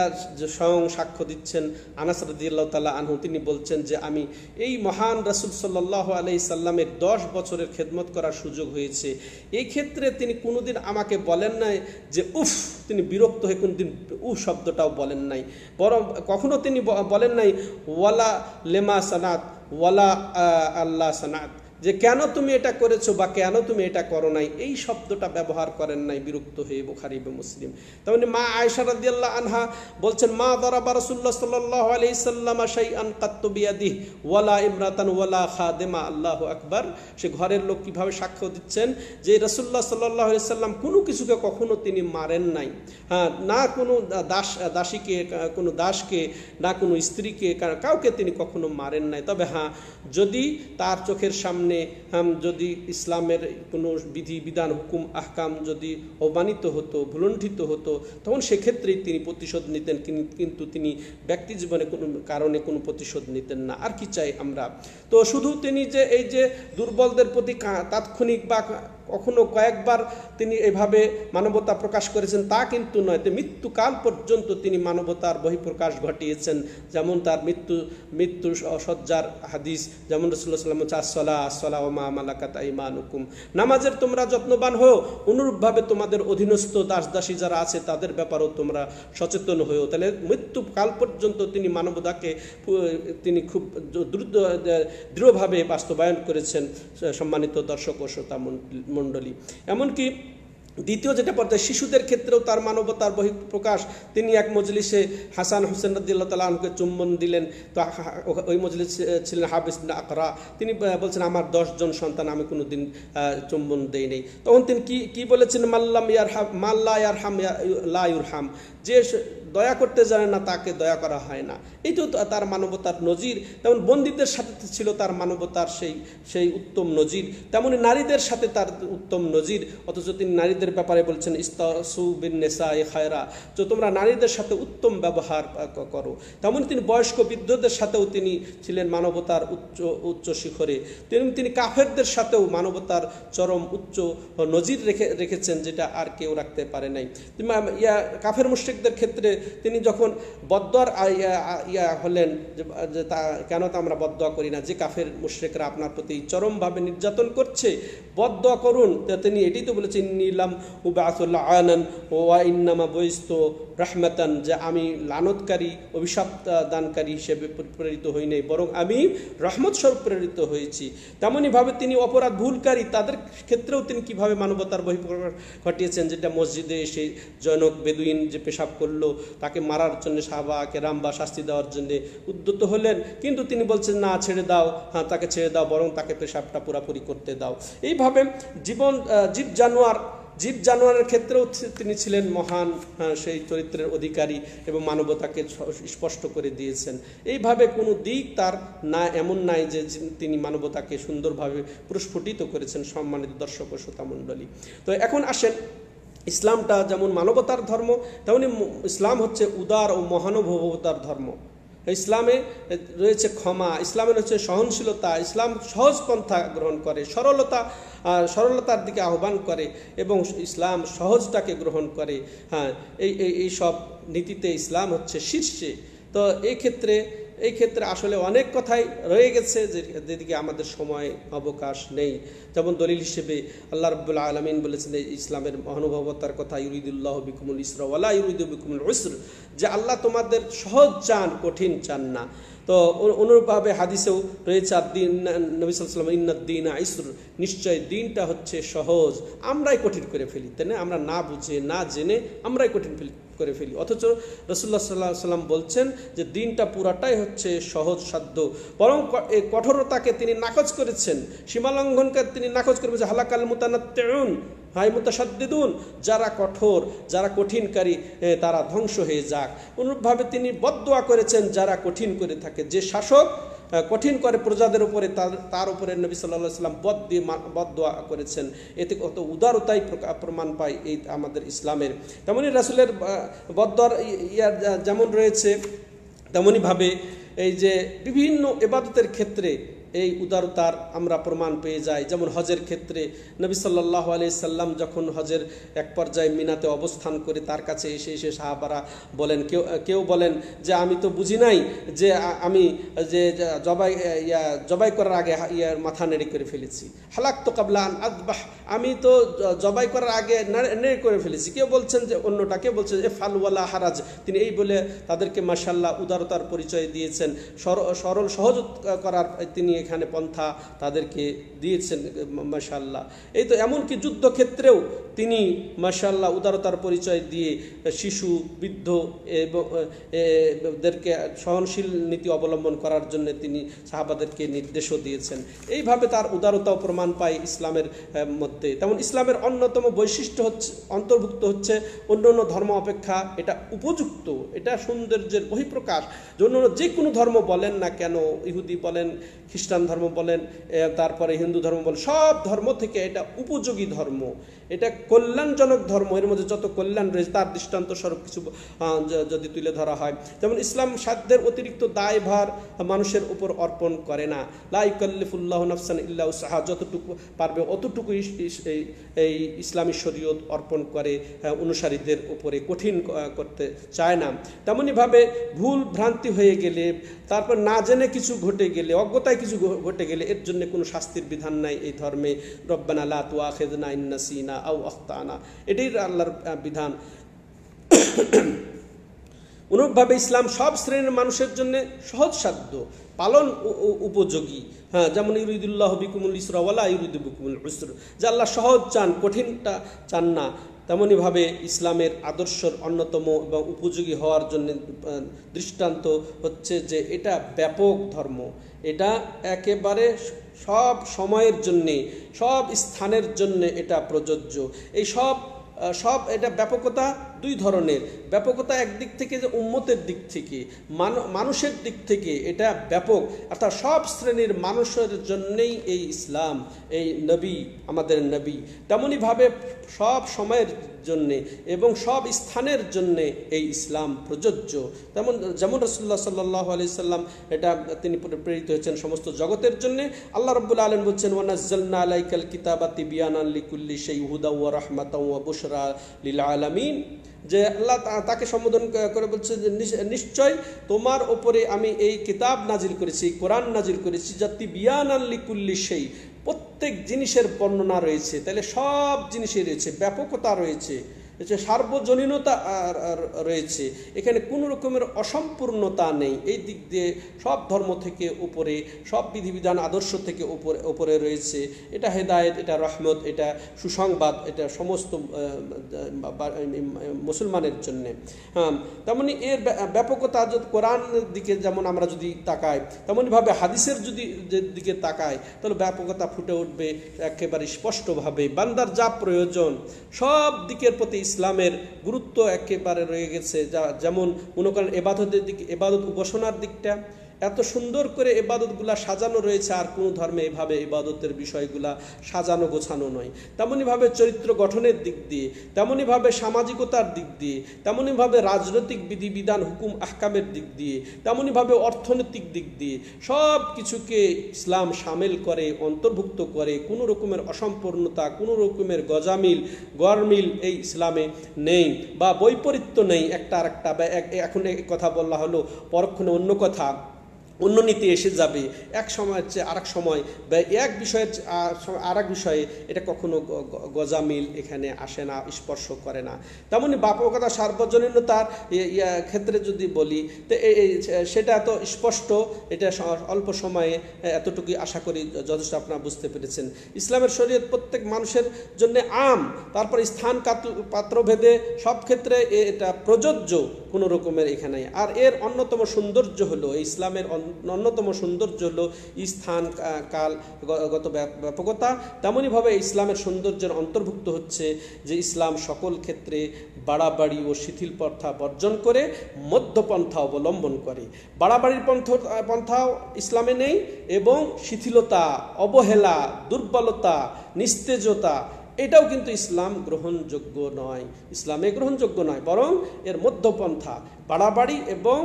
স্বয়ং সাক্ষ্য দিচ্ছেন আনাস রাদিয়াল্লাহু তাআলা আনহু। তিনি বলছেন যে আমি এই মহান রাসূল সাল্লাল্লাহু আলাইহি সাল্লামের 10 বছরের খেদমত করার সুযোগ হয়েছে। এই ক্ষেত্রে তিনি কোনোদিন আমাকে বলেন নাই যে উফ, তিনি বিরক্ত হয়ে কোনোদিন শব্দটাও বলেন নাই, বরং কখনো তিনি বলেন নাই ওয়ালা লেমা সানাত ওয়ালা আল্লাহ সানাত, যে কেন তুমি এটা করেছো বা কেন তুমি এটা করো নাই, এই শব্দটা ব্যবহার করেন নাই বিরক্ত হয়ে বুখারী এবং মুসলিম। তেমনি মা আয়েশা রাদিয়াল্লাহু আনহা বলছেন, মা দারাবা রাসূলুল্লাহ সাল্লাল্লাহু আলাইহি সাল্লাম শাইআন কাত্তু বিয়াদিহি ওয়ালা ইমরাতান ওয়ালা খাদিমা। আল্লাহু আকবার। সে ঘরের লোক কিভাবে সাক্ষ্য দিচ্ছেন যে রাসূলুল্লাহ সাল্লাল্লাহু আলাইহি সাল্লাম কোনো কিছুকে কখনো তিনি মারেন নাই। হ্যাঁ, না কোনো দাসীকে, কোনো দাসকে, না কোনো স্ত্রীকে, কাউকে তিনি কখনো মারেন নাই। তবে হ্যাঁ, যদি তার চোখের সামনে যদি ইসলামের কোনো বিধি বিধান হুকুম আহকাম যদি অমানিত হতো, ভুলণ্ঠিত হতো, তখন সেক্ষেত্রেই তিনি প্রতিশোধ নিতেন, কিন্তু তিনি ব্যক্তি জীবনে কোনো কারণে কোনো প্রতিশোধ নিতেন না। আর কি চাই আমরা? তো শুধু তিনি যে এই যে দুর্বলদের প্রতি তাৎক্ষণিক বা কখনো কয়েকবার তিনি এভাবে মানবতা প্রকাশ করেছেন তা কিন্তু নয়, মৃত্যুকাল পর্যন্ত তিনি মানবতার বহিঃপ্রকাশ ঘটিয়েছেন। যেমন তার মৃত্যু সজ্জার হাদিস, যেমন রাসূলুল্লাহ সাল্লাল্লাহু আলাইহি ওয়াসাল্লাম আসসালা ওয়া মা মালাকাত আইমানুকুম, নামাজের তোমরা যত্নবান হও, অনুরূপভাবে তোমাদের অধীনস্থ দাস দাসী যারা আছে তাদের ব্যাপারেও তোমরা সচেতন হও। তাহলে মৃত্যুকাল পর্যন্ত তিনি মানবতাকে তিনি খুব দৃঢ়ভাবে বাস্তবায়ন করেছেন। সম্মানিত দর্শক ও শ্রোতা মণ্ডলী, এমনকি দ্বিতীয় যেটা পর্যায়ে শিশুদের ক্ষেত্রেও তার মানবতার বহিঃপ্রকাশ। তিনি এক মজলিসে হাসান হোসেন রাদিয়াল্লাহু তাআলা আনহুকে চুম্বন দিলেন। তো ওই মজলিস ছিলেন হাফিজ ইবনে আকরা। তিনি বলছেন, আমার 10 জন সন্তান, আমি কোনো দিন চুম্বন দেই নেই। তখন তিনি কি বলেছেন, মাল্লাম ইয়ারহাম মাল্লা ইয়ারহাম লা ইউরহাম, যে দয়া করতে জানে না তাকে দয়া করা হয় না। এই তো তার মানবতার নজির। যেমন বন্দীদের সাথে ছিল তার মানবতার সেই উত্তম নজির, তেমনি নারীদের সাথে তার উত্তম নজির। অথচ তিনি নারীদের ব্যাপারে বলছেন, ইস্তাসু বিন নিসাই খায়রা, যে তোমরা নারীদের সাথে উত্তম ব্যবহার করো। তেমনি তিনি বয়স্ক বৃদ্ধদের সাথেও তিনি ছিলেন মানবতার উচ্চ শিখরে। তিনি কাফেরদের সাথেও মানবতার চরম উচ্চ নজির রেখেছেন, যেটা আর কেউ রাখতে পারে নাই। কাফের মুশরিকদের ক্ষেত্রে তিনি যখন বদদোয়ার হলেন, যে কেন তা আমরা বদদোয়া করি না, যে কাফের মুশরিকরা আপনার প্রতি চরমভাবে নির্যাতন করছে, বদদোয়া করুন। তিনি এটাই তো বলেছেন, নিলাম উবাসুল্লাহ আনান ওয়া ইন্নামা বইস্তু রাহমাতান, যে আমি লানতকারী, অভিশাপ দানকারী হিসেবে প্রেরিত হই নাই, বরং আমি রহমত স্বরূপ প্রেরিত হয়েছি। তেমনইভাবে তিনি অপরাধ ভুলকারী তাদের ক্ষেত্রেও তিনি কিভাবে মানবতার বহিঃপ্রকাশ ঘটিয়েছেন, যেটা মসজিদে এসে জনক বেদুইন যে পেশাব করলো, তাকে মারার জন্য সাহাবা কেরাম বা শাস্তি দেওয়ার জন্য উদ্যত হলেন, কিন্তু তিনি বলছেন, না, ছেড়ে দাও, হ্যাঁ তাকে ছেড়ে দাও, বরং তাকে পেশাবটা পুরাপুরি করতে দাও। এইভাবে জীব জানোয়ারের ক্ষেত্রেও তিনি ছিলেন মহান সেই চরিত্রের অধিকারী এবং মানবতাকে স্পষ্ট করে দিয়েছেন। এইভাবে কোনো দিক তার না এমন নাই যে তিনি মানবতাকে সুন্দরভাবে প্রস্ফুটিত করেছেন। সম্মানিত দর্শক ও শ্রোতা মণ্ডলী, তো এখন আসেন, ইসলামটা যেমন মানবতার ধর্ম, তেমনি ইসলাম হচ্ছে উদার ও মহানুভবতার ধর্ম। ইসলামে রয়েছে ক্ষমা, ইসলামে রয়েছে সহনশীলতা, ইসলাম সহজ পন্থা গ্রহণ করে, সরলতার দিকে আহ্বান করে এবং ইসলাম সহজটাকে গ্রহণ করে। হ্যাঁ, এই সব নীতিতে ইসলাম হচ্ছে শীর্ষে। তো এই ক্ষেত্রে আসলে অনেক কথাই রয়ে গেছে, যেদিকে আমাদের সময় অবকাশ নেই। যেমন দলিল হিসেবে আল্লাহ রাব্বুল আলামিন বলেছেন ইসলামের মহানুভবতার কথা, ইউরিদুল্লাহু বিকুমুল ইসরা ওয়ালা ইউরিদু বিকুমুল উসর, যে আল্লাহ তোমাদের সহজ চান, কঠিন চান না। তো অনুরূপভাবে হাদিসেও রয়েছে, নবী সাল্লাল্লাহু আলাইহি ওয়াসাল্লাম, ইন্নাদ-দীনা ইসর, নিশ্চয় দিনটা হচ্ছে সহজ। আমরাই কঠিন করে ফেলি, তাই না? আমরা না বুঝে না জেনে আমরাই কঠিন করে ফেলি। অথচ রাসূলুল্লাহ সাল্লাল্লাহু আলাইহি ওয়াসাল্লাম বলছেন যে দিনটা পুরাটাই হচ্ছে সহজ সাধ্য, বরং এই কঠোরতাকে তিনি নাকচ করেছেন, সীমালঙ্ঘনকে তিনি নাকচ করে বলেছেন, হালাকাল মুতানাত্তিউন হাই মুতাশাদ্দিদুন, যারা কঠোর, যারা কঠিনকারী, তারা ধ্বংস হয়ে যাক। অনুরূপভাবে তিনি বদদোয়া করেছেন যারা কঠিন করে থাকে, যে শাসক কঠিন করে প্রজাদের উপরে, তার উপরে নবী সাল্লাল্লাহু আলাইহি ওয়াসাল্লাম বদদোয়া করেছেন। এতে কত উদারতাই প্রমাণ পায় এই আমাদের ইসলামের। তেমনি রাসূলের বদদোয়ার যেমন রয়েছে, তেমনিভাবে এই যে বিভিন্ন ইবাদতের ক্ষেত্রে এই উদারতার আমরা প্রমাণ পেয়ে যাই। যেমন হজের ক্ষেত্রে নবী সাল্লাল্লাহু আলাইহি সাল্লাম যখন হজের এক পর্যায়ে মিনাতে অবস্থান করে, তার কাছে এসে সাহাবারা বলেন, কেউ বলেন যে আমি তো বুঝি নাই যে আমি যে জবাই করার আগে মাথা নেড়ে করে ফেলেছি, হালাকতু কাবলা আন আযবাহ, আমি তো জবাই করার আগে নেড়ে করে ফেলেছি। কেউ বলছেন যে অন্যটা, কেউ বলছেন ইফআল ওয়ালা হারাজ। তিনি এই বলে তাদেরকে মাশাআল্লাহ উদারতার পরিচয় দিয়েছেন, সরল সহজ করার তিনি এখানে পন্থা তাদেরকে দিয়েছেন মাশাআল্লাহ। এই তো এমনকি যুদ্ধক্ষেত্রেও তিনি মাশাআল্লাহ উদারতার পরিচয় দিয়ে শিশু, বৃদ্ধ এদেরকে সহনশীল নীতি অবলম্বন করার জন্য তিনি সাহাবাদেরকে নির্দেশও দিয়েছেন। এইভাবে তার উদারতাও প্রমাণ পায় ইসলামের মধ্যে। তেমন ইসলামের অন্যতম বৈশিষ্ট্য হচ্ছে, অন্তর্ভুক্ত হচ্ছে অন্য অন্য ধর্ম অপেক্ষা এটা উপযুক্ত, এটা সৌন্দর্যের বহিঃপ্রকাশ। অন্য যে কোনো ধর্ম বলেন না কেন, ইহুদি বলেন, খ্রিস্টান ধর্ম বলেন, তারপরে হিন্দু ধর্ম বলেন, সব ধর্ম থেকে এটা উপযোগী ধর্ম, এটা কল্যাণজনক ধর্ম। এর মধ্যে যত কল্যাণ রয়েছে তার দৃষ্টান্ত স্বরূপ কিছু যদি তুলে ধরা হয়, যেমন ইসলাম সাধ্যের অতিরিক্ত দায়ভার মানুষের উপর অর্পণ করে না। লা ইউকাল্লিফুল্লাহু নাফসান ইল্লা উসআহা, যতটুকু পারবে অতটুকু এই ইসলামী শরীয়ত অর্পণ করে, অনুসারীদের উপরে কঠিন করতে চায় না। তেমনিভাবে ভুল ভ্রান্তি হয়ে গেলে, তারপর না জেনে কিছু ঘটে গেলে, অজ্ঞতায় কিছু ঘটে গেলে এর জন্য কোনো শাস্তির বিধান নাই এই ধর্মে। রব্বানা লা তুআখিযনা ইন নাসিনা আও আখতানা, এটাই আল্লাহর বিধান। অনুরূপভাবে ইসলাম সব শ্রেণীর মানুষের জন্য সহজসাধ্য, পালন উপযোগী। হ্যাঁ, যেমন ইউরিদুল্লাহ বিকুমুল ইসরা ওয়ালা ইউরিদু বিকুমুল উসর, যে আল্লাহ সহজ চান, কঠিনটা চান না। তেমনইভাবে ইসলামের আদর্শের অন্যতম এবং উপযোগী হওয়ার জন্য দৃষ্টান্ত হচ্ছে যে এটা ব্যাপক ধর্ম, এটা একেবারে সব সময়ের জন্যে, সব স্থানের জন্যে এটা প্রযোজ্য। এই সব এটা ব্যাপকতা দুই ধরনের। ব্যাপকতা একদিক থেকে যে উম্মতের দিক থেকে, মানুষের দিক থেকে এটা ব্যাপক, অর্থাৎ সব শ্রেণীর মানুষের জন্যেই এই ইসলাম, এই নবী, আমাদের নবী। তেমনইভাবে সব সময়ের জন্যে এবং সব স্থানের জন্যে এই ইসলাম প্রযোজ্য। যেমন রাসূলুল্লাহ সাল্লাল্লাহু আলাইহি সাল্লাম এটা তিনি প্রেরিত হয়েছেন সমস্ত জগতের জন্যে। আল্লাহ রাব্বুল আলামিন বলছেন, ওয়া নাযালনা আলাইকাল কিতাবা তিবয়ানান লিকুল্লি শাইইন হুদাও ওয়া রাহমাতাও ওয়া বুশরা লিল আলামিন, যে আল্লাহ তাকে সম্বোধন করে বলছে যে নিশ্চয় তোমার ওপরে আমি এই কিতাব নাজিল করেছি, কোরআন নাজিল করেছি, যা তিবয়ানান লিকুল্লি শাই, প্রত্যেক জিনিসের বর্ণনা রয়েছে। তাহলে সব জিনিসের রয়েছে, ব্যাপকতা রয়েছে, সার্বজনীনতা রয়েছে, এখানে কোনো রকমের অসম্পূর্ণতা নেই। এই দিক দিয়ে সব ধর্ম থেকে উপরে, সব বিধিবিধান আদর্শ থেকে উপরে রয়েছে। এটা হেদায়েত, এটা রহমত, এটা সুসংবাদ, এটা সমস্ত মুসলমানের জন্যে। হ্যাঁ, তেমনি এর ব্যাপকতা যদি কোরআনের দিকে যেমন আমরা যদি তাকাই, তেমনইভাবে হাদিসের দিকে তাকাই, তাহলে ব্যাপকতা ফুটে উঠবে একেবারে স্পষ্টভাবে। বান্দার যা প্রয়োজন সব দিকের প্রতি ইসলামের গুরুত্ব একেবারে রয়ে গেছে। যেমন মনে করেন এবাদতের দিকে, এবাদত উপাসনার দিকটা এত সুন্দর করে এবাদতগুলা সাজানো রয়েছে, আর কোনো ধর্মে এভাবে এবাদতের বিষয়গুলা সাজানো গোছানো নয়। তেমনইভাবে চরিত্র গঠনের দিক দিয়ে, তেমনইভাবে সামাজিকতার দিক দিয়ে, তেমনইভাবে রাজনৈতিক বিধিবিধান হুকুম আহকামের দিক দিয়ে, তেমনইভাবে অর্থনৈতিক দিক দিয়ে সব কিছুকে ইসলাম সামিল করে, অন্তর্ভুক্ত করে। কোনো রকমের অসম্পূর্ণতা, কোনো রকমের গরমিল এই ইসলামে নেই, বা বৈপরীত্য নেই একটা আর একটা। এখন কথা বলা হলো, পরক্ষণে অন্য কথা, অন্য নীতি এসে যাবে, এক সময়ের চেয়ে আরেক সময়, বা এক বিষয়ের আরেক বিষয়ে এটা কখনো গজামিল এখানে আসে না, স্পর্শ করে না। তেমনি ব্যাপকতা, সার্বজনীনতার ক্ষেত্রে যদি বলি, তো সেটা এত স্পষ্ট, এটা অল্প সময়ে এতটুকুই আশা করি যথেষ্ট আপনারা বুঝতে পেরেছেন। ইসলামের শরীয়ত প্রত্যেক মানুষের জন্য আম, তারপর স্থান পাত্রভেদে সব ক্ষেত্রে এটা প্রযোজ্য, কোনো রকমের এখানে। আর এর অন্যতম সৌন্দর্য হলো, ইসলামের অন্যতম সৌন্দর্য হলো স্থান কালগত ব্যাপকতা। তেমনইভাবে ইসলামের সৌন্দর্যের অন্তর্ভুক্ত হচ্ছে যে ইসলাম সকল ক্ষেত্রে বাড়াবাড়ি ও শিথিল পন্থা বর্জন করে মধ্যপন্থা অবলম্বন করে। বাড়াবাড়ির পন্থাও ইসলামে নেই, এবং শিথিলতা, অবহেলা, দুর্বলতা, নিস্তেজতা এটাও কিন্তু ইসলাম গ্রহণযোগ্য নয়, ইসলামে গ্রহণযোগ্য নয়। বরং এর মধ্যপন্থা, বাড়াবাড়ি এবং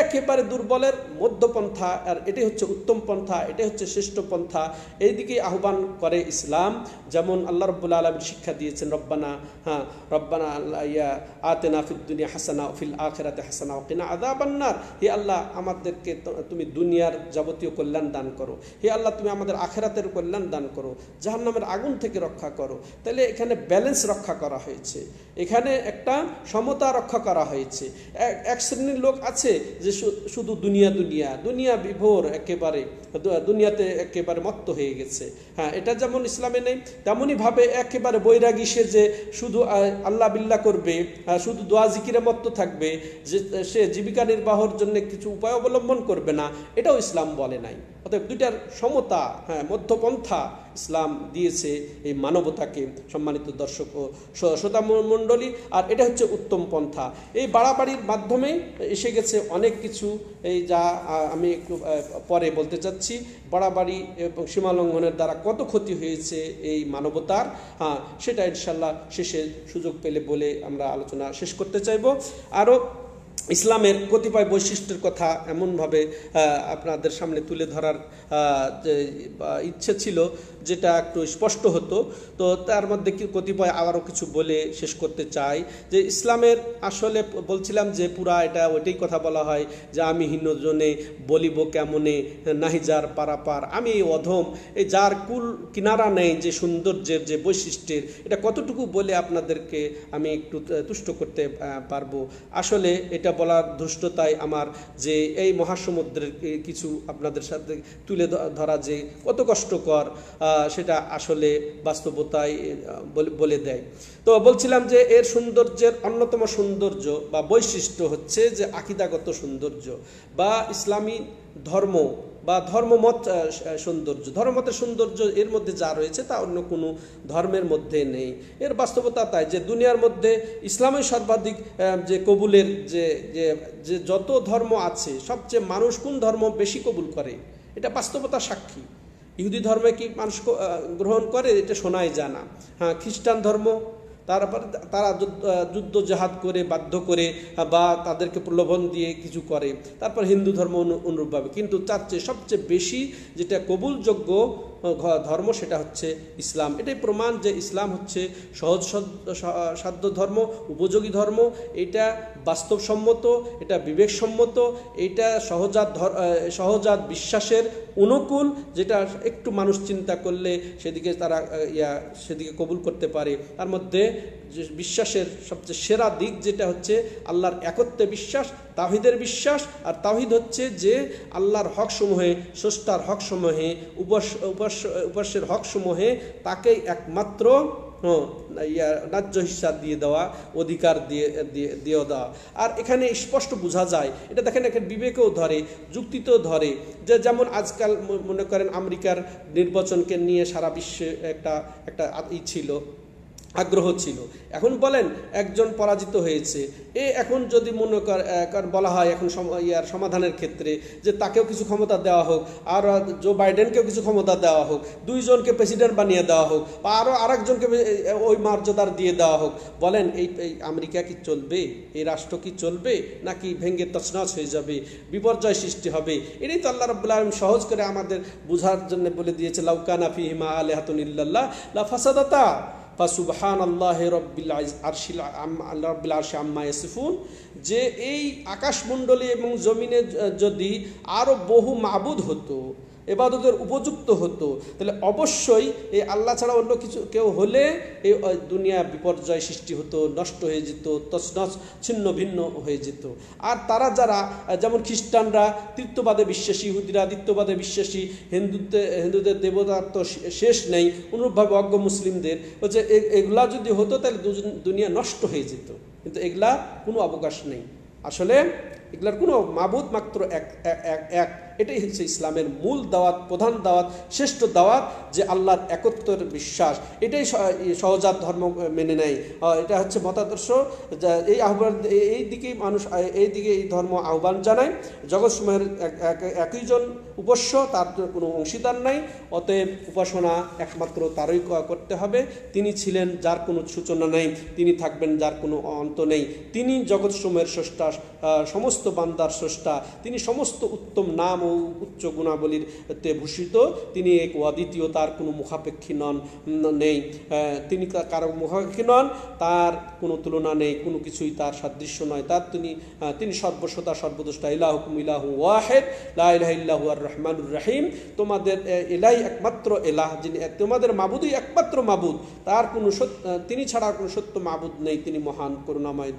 একেবারে দুর্বলের মধ্যপন্থা, আর এটাই হচ্ছে উত্তম পন্থা, এটাই হচ্ছে শ্রেষ্ঠ পন্থা। এই দিকে আহ্বান করে ইসলাম। যেমন আল্লাহ রাব্বুল আলামিন শিক্ষা দিয়েছেন, রব্বানা আতিনা ফিদ দুনিয়া হাসানা ওয়া ফিল আখিরাতি হাসানা ওয়া কিনা আযাবান্নার। হে আল্লাহ, আমাদেরকে তুমি দুনিয়ার যাবতীয় কল্যাণ দান করো, হে আল্লাহ তুমি আমাদের আখিরাতের কল্যাণ দান করো, জাহান্নামের আগুন থেকে রক্ষা করো। তাহলে এখানে ব্যালেন্স রক্ষা করা হয়েছে, এখানে একটা সমতা রক্ষা করা হয়েছে। এক শ্রেণীর লোক আছে যে শুধু দুনিয়া বিভোর, একেবারে দুনিয়াতে একেবারে মত্ত হয়ে গেছে। হ্যাঁ, এটা যেমন ইসলামে নেই, তেমনইভাবে একেবারে বৈরাগী সে যে শুধু আল্লাহ বিল্লাহ করবে, শুধু দোয়া জিকিরে মত্ত থাকবে, যে সে জীবিকা নির্বাহের জন্য কিছু উপায় অবলম্বন করবে না, এটাও ইসলাম বলে নাই। অতএব দুইটার সমতা, হ্যাঁ, মধ্যপন্থা ইসলাম দিয়েছে এই মানবতাকে, সম্মানিত দর্শক ও শ্রোতা মণ্ডলী। আর এটা হচ্ছে উত্তম পন্থা। এই বাড়াবাড়ির মাধ্যমে এসে গেছে অনেক কিছু, এই যা আমি একটু পরে বলতে চাচ্ছি। বাড়াবাড়ি এবং সীমালঙ্ঘনের দ্বারা কত ক্ষতি হয়েছে এই মানবতার, হ্যাঁ, সেটা ইনশাল্লাহ শেষে সুযোগ পেলে বলে আমরা আলোচনা শেষ করতে চাইব। আরও ইসলামের কতিপয় বৈশিষ্ট্যের কথা এমনভাবে আপনাদের সামনে তুলে ধরার যে ইচ্ছে ছিল, যেটা একটু স্পষ্ট হতো। তো তার মধ্যে কতিপয় আবারও কিছু বলে শেষ করতে চাই। যে ইসলামের আসলে বলছিলাম যে পুরা এটা ওইটাই কথা বলা হয় যে আমি হীনজনে বলিব কেমনে নাহি যার পারাপার, আমি এই অধম, এই যার কুল কিনারা নেই, যে সৌন্দর্যের যে বৈশিষ্ট্যের, এটা কতটুকু বলে আপনাদেরকে আমি একটু তুষ্ট করতে পারবো। আসলে এটা বলার ধৃষ্টতায় আমার যে এই মহাসমুদ্রের কিছু আপনাদের সাথে তুলে ধরা যে কত কষ্টকর, সেটা আসলে বাস্তবতায় বলে দেয়। তো বলছিলাম যে এর সৌন্দর্যের অন্যতম সৌন্দর্য বা বৈশিষ্ট্য হচ্ছে যে আকিদাগত সৌন্দর্য বা ইসলামী ধর্ম বা ধর্মমত সৌন্দর্য। ধর্মমতের সৌন্দর্য এর মধ্যে যা রয়েছে তা অন্য কোনো ধর্মের মধ্যে নেই। এর বাস্তবতা তাই যে দুনিয়ার মধ্যে ইসলামই সর্বাধিক যে কবুলের যে যত ধর্ম আছে, সবচেয়ে মানুষ কোন ধর্ম বেশি কবুল করে, এটা বাস্তবতা সাক্ষী। ইহুদি ধর্মে কি মানুষ গ্রহণ করে, এটা শোনাই যায় না। হ্যাঁ, খ্রিস্টান ধর্ম, তারপর তারা যুদ্ধ জাহাদ করে বাধ্য করে বা তাদেরকে প্রলোভন দিয়ে কিছু করে। তারপর হিন্দু ধর্ম অনুরূপভাবে। কিন্তু তার চেয়ে সবচেয়ে বেশি যেটা কবুলযোগ্য ধর্ম সেটা হচ্ছে ইসলাম। এটাই প্রমাণ যে ইসলাম হচ্ছে সহজ সাধ্য ধর্ম, উপযোগী ধর্ম। এটা বাস্তবসম্মত, এটা বিবেকসম্মত, এটা সহজাত বিশ্বাসের অনুকূল, যেটা একটু মানুষ চিন্তা করলে সেদিকে তারা সেদিকে কবুল করতে পারে। তার মধ্যে যে বিশ্বাসের সবচেয়ে সেরা দিক যেটা হচ্ছে আল্লাহর একত্বে বিশ্বাস, তাওহীদের বিশ্বাস। আর তাওহীদ হচ্ছে যে আল্লাহর হকসমূহে, স্রষ্টার হকসমূহে, উপাস্যের হকসমূহে তাকেই একমাত্র ন্যায্য হিস্সা দিয়ে দেওয়া, অধিকার দিয়ে দেওয়া। আর এখানে স্পষ্ট বোঝা যায়, এটা দেখেন এখানে বিবেকেও ধরে, যুক্তিতেও ধরে, যে যেমন আজকাল মনে করেন আমেরিকার নির্বাচনকে নিয়ে সারা বিশ্বে একটা ছিল, আগ্রহ ছিল। এখন বলেন একজন পরাজিত হয়েছে, এখন যদি মনে বলা হয় এখন সমাধানের ক্ষেত্রে যে তাকেও কিছু ক্ষমতা দেওয়া হোক, আর জো বাইডেনকেও কিছু ক্ষমতা দেওয়া হোক, দুইজনকে প্রেসিডেন্ট বানিয়ে দেওয়া হোক, বা আরও আরেকজনকে ওই মর্যাদার দিয়ে দেওয়া হোক, বলেন এই আমেরিকা কি চলবে? এই রাষ্ট্র কি চলবে? নাকি ভেঙে তছনছ হয়ে যাবে, বিপর্যয় সৃষ্টি হবে? এটাই তো আল্লাহ রাব্বুল আলামিন সহজ করে আমাদের বোঝার জন্য বলে দিয়েছে, লাউ কানা ফীহিমা আলিহাতুন ইল্লাল্লাহ লা ফাসাদাতা ফাসুবহানাল্লাহি রাব্বিল আরশি আম্মা ইয়াসিফুন। যে এই আকাশমণ্ডলী এবং জমিনে যদি আরও বহু মাবুদ হতো, ইবাদতের উপযুক্ত হতো, তাহলে অবশ্যই এই আল্লাহ ছাড়া অন্য কেউ হলে এই দুনিয়া বিপর্যয় সৃষ্টি হতো, নষ্ট হয়ে যেত, তছনছ ছিন্ন ভিন্ন হয়ে যেত। আর তারা যারা, যেমন খ্রিস্টানরা তৃতীয়বাদে বিশ্বাসী, ইহুদিরা দ্বিতীয়বাদে বিশ্বাসী, হিন্দুদের দেবতার তো শেষ নেই, অনুরূপভাবে অজ্ঞ মুসলিমদের হচ্ছে এগুলা যদি হতো তাহলে দুনিয়া নষ্ট হয়ে যেত। কিন্তু এগুলা কোনো অবকাশ নেই। আসলে এগুলার কোনো মাবুদ মাত্র এক। এটাই হচ্ছে ইসলামের মূল দাওয়াত, প্রধান দাওয়াত, শ্রেষ্ঠ দাওয়াত, যে আল্লাহর একত্বের বিশ্বাস। এটাই সহজাত ধর্ম মেনে নেয়। এটা হচ্ছে মতাদর্শ। এই আহ্বান, এই দিকেই মানুষ, এই দিকে এই ধর্ম আহ্বান জানায়। জগৎসমূহের একইজন উপাস্য, তার কোনো অংশীদার নাই। অতএব উপাসনা একমাত্র তারই করতে হবে। তিনি ছিলেন যার কোনো সূচনা নেই, তিনি থাকবেন যার কোনো অন্ত নেই। তিনি জগৎসমূহের স্রষ্টা, সমস্ত বান্দার স্রষ্টা। তিনি সমস্ত উত্তম নাম ও উচ্চ গুণাবলীর ভূষিত। তিনি এক অদ্বিতীয়, তার কোনো মুখাপেক্ষী নেই। তিনি কারো মুখাপেক্ষী নন, তার কোনো তুলনা নেই, কোনো কিছুই তার সাদৃশ্য নয়। তিনি সর্বস্বতা, সর্বদ্রষ্টা। ইলাহুকুম ইলাহু ওয়াহিদ লা ইলাহা ইল্লাহু আর রহমানুর রহিম। তোমাদের এলাই একমাত্র এলাহ, যিনি তোমাদের মাবুদই একমাত্র মাবুদ, তার কোনো তিনি ছাড়া কোনো সত্য মাবুদ নেই। তিনি মহান, করুণাময়,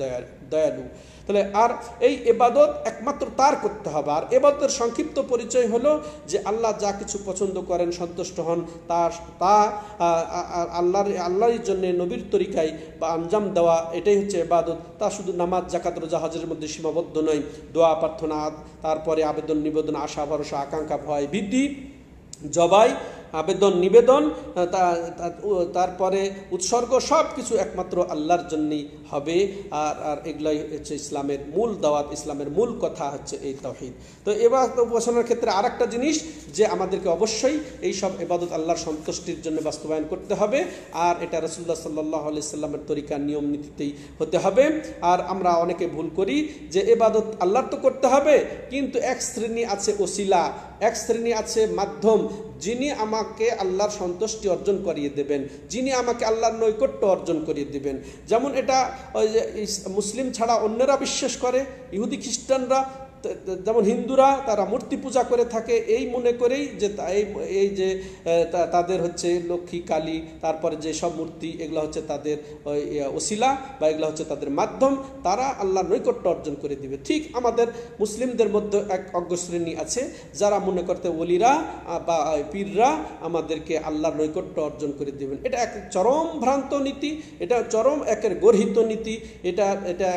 দয়ালু। তাহলে আর এই ইবাদত একমাত্র তার করতে হবে। আর ইবাদতের সংক্ষিপ্ত পরিচয় হলো যে আল্লাহ যা কিছু পছন্দ করেন, সন্তুষ্ট হন, তা আল্লাহর জন্য নবীর তরিকায় বা আঞ্জাম দেওয়া, এটাই হচ্ছে ইবাদত। তা শুধু নামাজ, যাকাত, রোজা, হজের মধ্যে সীমাবদ্ধ নয়। দোয়া, প্রার্থনা, তারপরে আবেদন নিবেদন, আশা ভরসা, আকাঙ্ক্ষা, ভয় ভীতি, জবাই, আবেদন নিবেদন, তারপরে উৎসর্গ, সব কিছু একমাত্র আল্লাহর জন্যই হবে। আর এগুলাই হচ্ছে ইসলামের মূল দাওয়াত, ইসলামের মূল কথা হচ্ছে এই তাওহীদ। তো ইবাদত উপাসনার ক্ষেত্রে আর একটা জিনিস যে আমাদেরকে অবশ্যই এই সব ইবাদত আল্লাহর সন্তুষ্টির জন্য বাস্তবায়ন করতে হবে, আর এটা রাসূলুল্লাহ সাল্লাল্লাহু আলাইহি সাল্লামের তরিকা, নিয়ম নীতিতেই হতে হবে। আর আমরা অনেকে ভুল করি যে ইবাদত আল্লাহর তো করতে হবে, কিন্তু এক শ্রেণী আছে ওসিলা, এক শ্রেণী আছে মাধ্যম, যিনি আমাকে আল্লাহর সন্তুষ্টি অর্জন করিয়ে দেবেন, যিনি আমাকে আল্লাহর নৈকট্য অর্জন করিয়ে দেবেন। যেমন এটা ওই যে মুসলিম ছাড়া অন্যরা বিশ্বাস করে, ইহুদি খ্রিস্টানরা, যেমন হিন্দুরা তারা মূর্তি পূজা করে থাকে এই মনে করেই যে এই যে তাদের হচ্ছে লক্ষ্মী, কালী, তারপরে যে সব মূর্তি, এগুলো হচ্ছে তাদের ওসিলা বা এগুলো হচ্ছে তাদের মাধ্যম, তারা আল্লাহর নৈকট্য অর্জন করে দিবে। ঠিক আমাদের মুসলিমদের মধ্যে এক অগ্রশ্রেণী আছে যারা মনে করতে ওলিরা বা পীররা আমাদেরকে আল্লাহর নৈকট্য অর্জন করে দিবেন। এটা এক চরম ভ্রান্ত নীতি, এটা চরম একের গর্হিত নীতি, এটা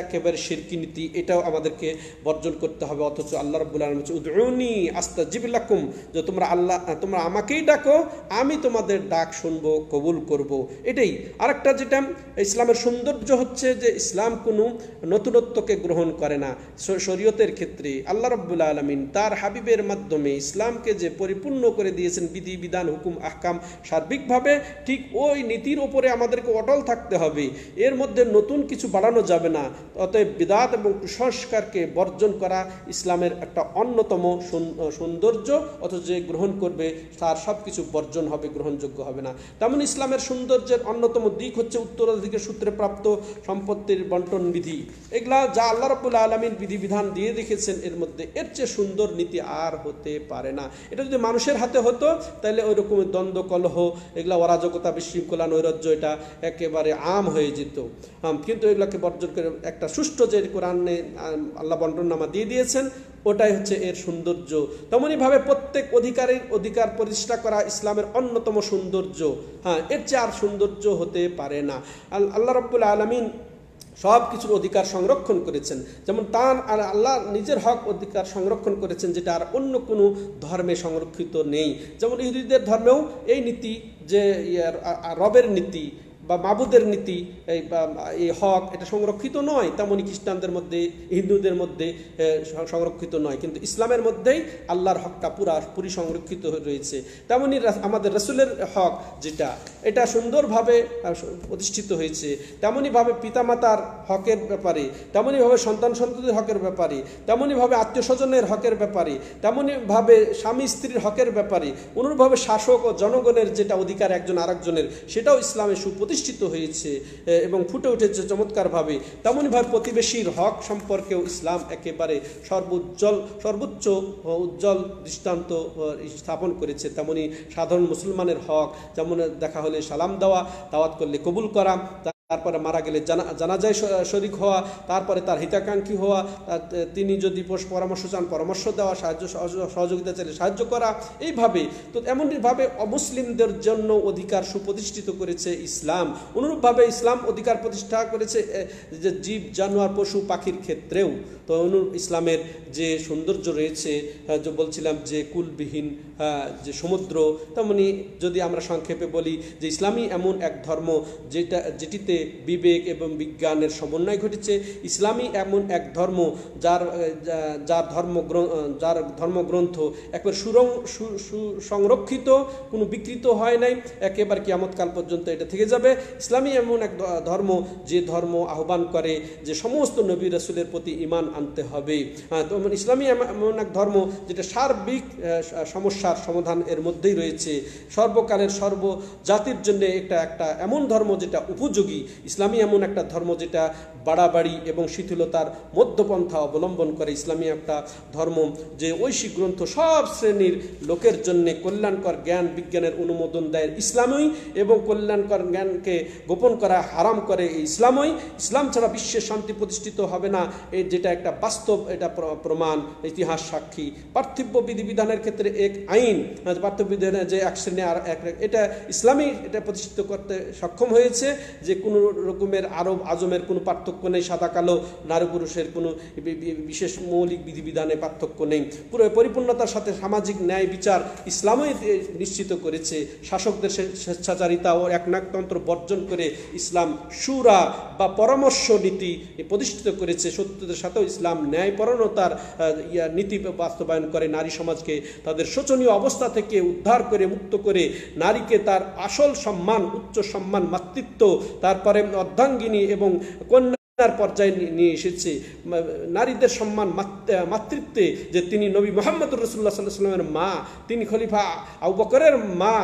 একেবারে শিরকি নীতি, এটাও আমাদেরকে বর্জন করতে হবে। অথচ আল্লাহ রাব্বুল আলামিন বলেন উদউনি আস্তাজিব লাকুম, যে তোমরা আমাকেই ডাকো, আমি তোমাদের ডাক শুনবো, কবুল করব। এটাই আরেকটা যেটা ইসলামের সৌন্দর্য হচ্ছে যে ইসলাম কোনো নতুনত্বকে গ্রহণ করে না। শরীয়তের ক্ষেত্রে আল্লাহ রাব্বুল আলামিন তার হাবিবের মাধ্যমে ইসলামকে যে পরিপূর্ণ করে দিয়েছেন, বিধি বিধান, হুকুম, আহকাম সার্বিকভাবে, ঠিক ওই নীতির উপরে আমাদেরকে অটল থাকতে হবে। এর মধ্যে নতুন কিছু বাড়ানো যাবে না। অতএব বিদআত এবং কুসংস্কারকে বর্জন করা ইসলামের একটা অন্যতম সৌন্দর্য। অথচ যে গ্রহণ করবে তার সব কিছু বর্জন হবে, গ্রহণযোগ্য হবে না। তেমন ইসলামের সৌন্দর্যের অন্যতম দিক হচ্ছে উত্তরাধিকার সূত্রে প্রাপ্ত সম্পত্তির বন্টন বিধি। এগুলা যা আল্লাহ রাব্বুল আলামিন বিধিবিধান দিয়ে রেখেছেন, এর মধ্যে এর চেয়ে সুন্দর নীতি আর হতে পারে না। এটা যদি মানুষের হাতে হতো তাহলে ওই রকমের দ্বন্দ্ব, কলহ, এগুলা অরাজকতা, বিশৃঙ্খলা, নৈরাজ্য এটা একেবারে আম হয়ে যেত। কিন্তু এগুলাকে বর্জন করে একটা সুষ্ঠু যে কোরআনে আল্লাহ বন্টননামা দিয়ে দিয়েছেন, ওটাই হচ্ছে এর সৌন্দর্য। তেমনইভাবে প্রত্যেক অধিকারের অধিকার প্রতিষ্ঠা করা ইসলামের অন্যতম সৌন্দর্য। এর চেয়ে আর সৌন্দর্য হতে পারে না। আল্লাহ রাব্বুল আলামিন সব কিছুর অধিকার সংরক্ষণ করেছেন, যেমন তার আর আল্লাহ নিজের হক অধিকার সংরক্ষণ করেছেন, যেটা আর অন্য কোনো ধর্মে সংরক্ষিত নেই। যেমন ইহুদিদের ধর্মেও এই নীতি যে রবের নীতি বা মাবুদের নীতি, এই হক, এটা সংরক্ষিত নয়। তেমনি খ্রিস্টানদের মধ্যে, হিন্দুদের মধ্যে সংরক্ষিত নয়, কিন্তু ইসলামের মধ্যেই আল্লাহর হকটা পুরি সংরক্ষিত রয়েছে। তেমনি আমাদের রাসূলের হক যেটা, এটা সুন্দরভাবে প্রতিষ্ঠিত হয়েছে। তেমনিভাবে পিতামাতার হকের ব্যাপারে, তেমনিভাবে সন্তান সন্ততির হকের ব্যাপারে, তেমনিভাবে আত্মীয় স্বজনের হকের ব্যাপারে, তেমনিভাবে স্বামী স্ত্রীর হকের ব্যাপারে, অনুরূপভাবে শাসক ও জনগণের যেটা অধিকার একজন আরেকজনের, সেটাও ইসলামে সুপ্রতিষ্ঠিত হয়েছে এবং ফুটে উঠেছে চমৎকারভাবে। তেমনিভাবে প্রতিবেশীর হক সম্পর্কেও ইসলাম একেবারে সর্বোচ্চ উজ্জ্বল দৃষ্টান্ত স্থাপন করেছে। তেমনি সাধারণ মুসলমানের হক, যেমন দেখা হলে সালাম দেওয়া, দাওয়াত করলে কবুল করা, তারপরে মারা গেলে জানাজায় শরীক হওয়া, তারপরে তার হিতাকাঙ্ক্ষী হওয়া, তিনি যদি পরামর্শ চান পরামর্শ দেওয়া, সহযোগিতা চাইলে সাহায্য করা, এইভাবে। তো এমনভাবে অমুসলিমদের জন্য অধিকার সুপ্রতিষ্ঠিত করেছে ইসলাম। অনুরূপভাবে ইসলাম অধিকার প্রতিষ্ঠা করেছে যে জীব, জানোয়ার, পশু পাখির ক্ষেত্রেও। তো ইসলামের যে সৌন্দর্য রয়েছে, যে বলছিলাম যে কুলবিহীন যে সমুদ্র, তেমনি যদি আমরা সংক্ষেপে বলি যে ইসলামই এমন এক ধর্ম যেটিতে বিবেক এবং বিজ্ঞানের সমন্বয় ঘটেছে। ইসলামই এমন এক ধর্ম যার ধর্মগ্রন্থ একবার সংরক্ষিত, কোনো বিকৃত হয় নাই, একেবারে কিয়ামতকাল পর্যন্ত এটা থেকে যাবে। ইসলামই এমন এক ধর্ম যে ধর্ম আহ্বান করে যে সমস্ত নবী রাসূলের প্রতি ঈমান আনতে হবে। তো ইসলামই এমন এক ধর্ম যেটা সার্বিক সমস্যার সমাধান এর মধ্যেই রয়েছে। সর্বকালের সর্বজাতির জন্য একটা এমন ধর্ম যেটা উপযোগী, ইসলামী এমন একটা ধর্ম যেটা বাড়াবাড়ি এবং শিথিলতার মধ্যপন্থা অবলম্বন করে। ইসলামী একটা ধর্ম যে ঐশিক গ্রন্থ সব শ্রেণীর লোকের জন্য কল্যাণকর জ্ঞান বিজ্ঞানের অনুমোদন দেয় ইসলামই, এবং কল্যাণকর জ্ঞানকে গোপন করা হারাম করে এই ইসলামই। ইসলাম ছাড়া বিশ্বের শান্তি প্রতিষ্ঠিত হবে না, এর যেটা একটা বাস্তব এটা প্রমাণ, ইতিহাস সাক্ষী। পার্থিব্য বিধিবিধানের ক্ষেত্রে এক আইন, পার্থিব্য বিধানের যে এক শ্রেণী আর এক, এটা ইসলামই এটা প্রতিষ্ঠিত করতে সক্ষম হয়েছে যে কোনো রকমের আরব আজমের কোনো পার্থক্য নেই, সাদা কালো নারী পুরুষের কোনো বিশেষ মৌলিক বিধিবিধানে পার্থক্য নেই। পুরো পরিপূর্ণতার সাথে সামাজিক ন্যায় বিচার ইসলামই নিশ্চিত করেছে। শাসকদের স্বেচ্ছাচারিতা ও একনায়কতন্ত্র বর্জন করে ইসলাম শুরা বা পরামর্শ নীতি প্রতিষ্ঠিত করেছে। সত্যদের সাথেও ইসলাম ন্যায়পরায়ণতার নীতি বাস্তবায়ন করে। নারী সমাজকে তাদের শোচনীয় অবস্থা থেকে উদ্ধার করে মুক্ত করে নারীকে তার আসল সম্মান, উচ্চ সম্মান, মাতৃত্ব, তারপরে অর্ধাঙ্গিনী এবং কন্যার পর্যায়ে নিয়ে এসেছে। নারীদের সম্মান মাতৃত্বে, যে তিনি নবী মুহাম্মদ রাসূলুল্লাহ সাল্লাল্লাহু আলাইহি ওয়াসাল্লামের মা, তিনি খলিফা আবু বকরের মা,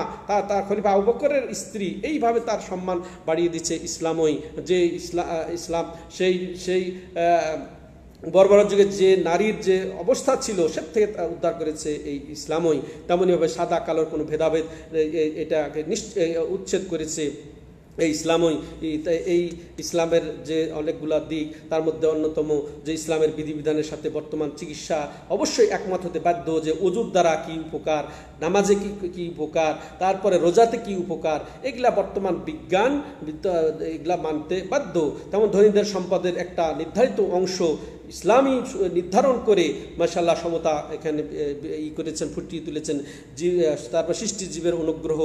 তার খলিফা আবু বকরের স্ত্রী, এইভাবে তার সম্মান বাড়িয়ে দিচ্ছে ইসলামই। যে ইসলাম সেই বর্বর যুগে যে নারীর যে অবস্থা ছিল সে থেকে উদ্ধার করেছে এই ইসলামই। তেমনইভাবে সাদা কালোর কোনো ভেদাভেদ এটাকে উচ্ছেদ করেছে এই ইসলামই। এই ইসলামের যে অনেকগুলা দিক, তার মধ্যে অন্যতম যে ইসলামের বিধিবিধানের সাথে বর্তমান চিকিৎসা অবশ্যই একমত হতে বাধ্য যে ওযুর দ্বারা কী উপকার, নামাজে কী উপকার, তারপরে রোজাতে কী উপকার, এগুলা বর্তমান বিজ্ঞান এগুলা মানতে বাধ্য। তেমন ধনীদের সম্পদের একটা নির্ধারিত অংশ ইসলামই নির্ধারণ করে মাশাআল্লাহ সমতা এখানে করেছেন, ফুটিয়ে তুলেছেন। তারপর সৃষ্টি জীবের অনুগ্রহ,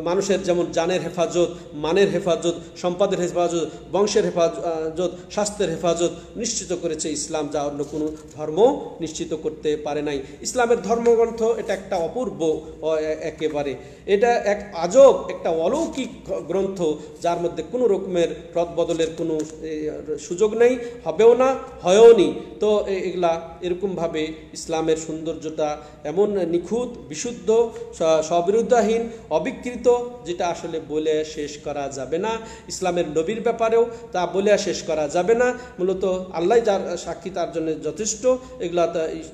মানুষের যেমন জানের হেফাজত, মানের হেফাজত, সম্পদের হেফাজত, বংশের হেফাজত, স্বাস্থ্যের হেফাজত নিশ্চিত করেছে ইসলাম, যা অন্য কোনো ধর্ম নিশ্চিত করতে পারে নাই। ইসলামের ধর্মগ্রন্থ এটা একটা অপূর্ব, একেবারে এটা এক আজব, একটা অলৌকিক গ্রন্থ, যার মধ্যে কোনো রকমের রদবদলের কোনো সুযোগ নেই, হবেও না, হয়ওনি। তো এগুলা এরকমভাবে ইসলামের সৌন্দর্যটা এমন নিখুঁত, বিশুদ্ধ, সবিরুদ্ধাহীন, অবিকৃত, যেটা আসলে বলে শেষ করা যাবে না। ইসলামের নবীর ব্যাপারেও তা বলে শেষ করা যাবে না। মূলত আল্লাহ যার সাক্ষী তার জন্য যথেষ্ট। এগুলা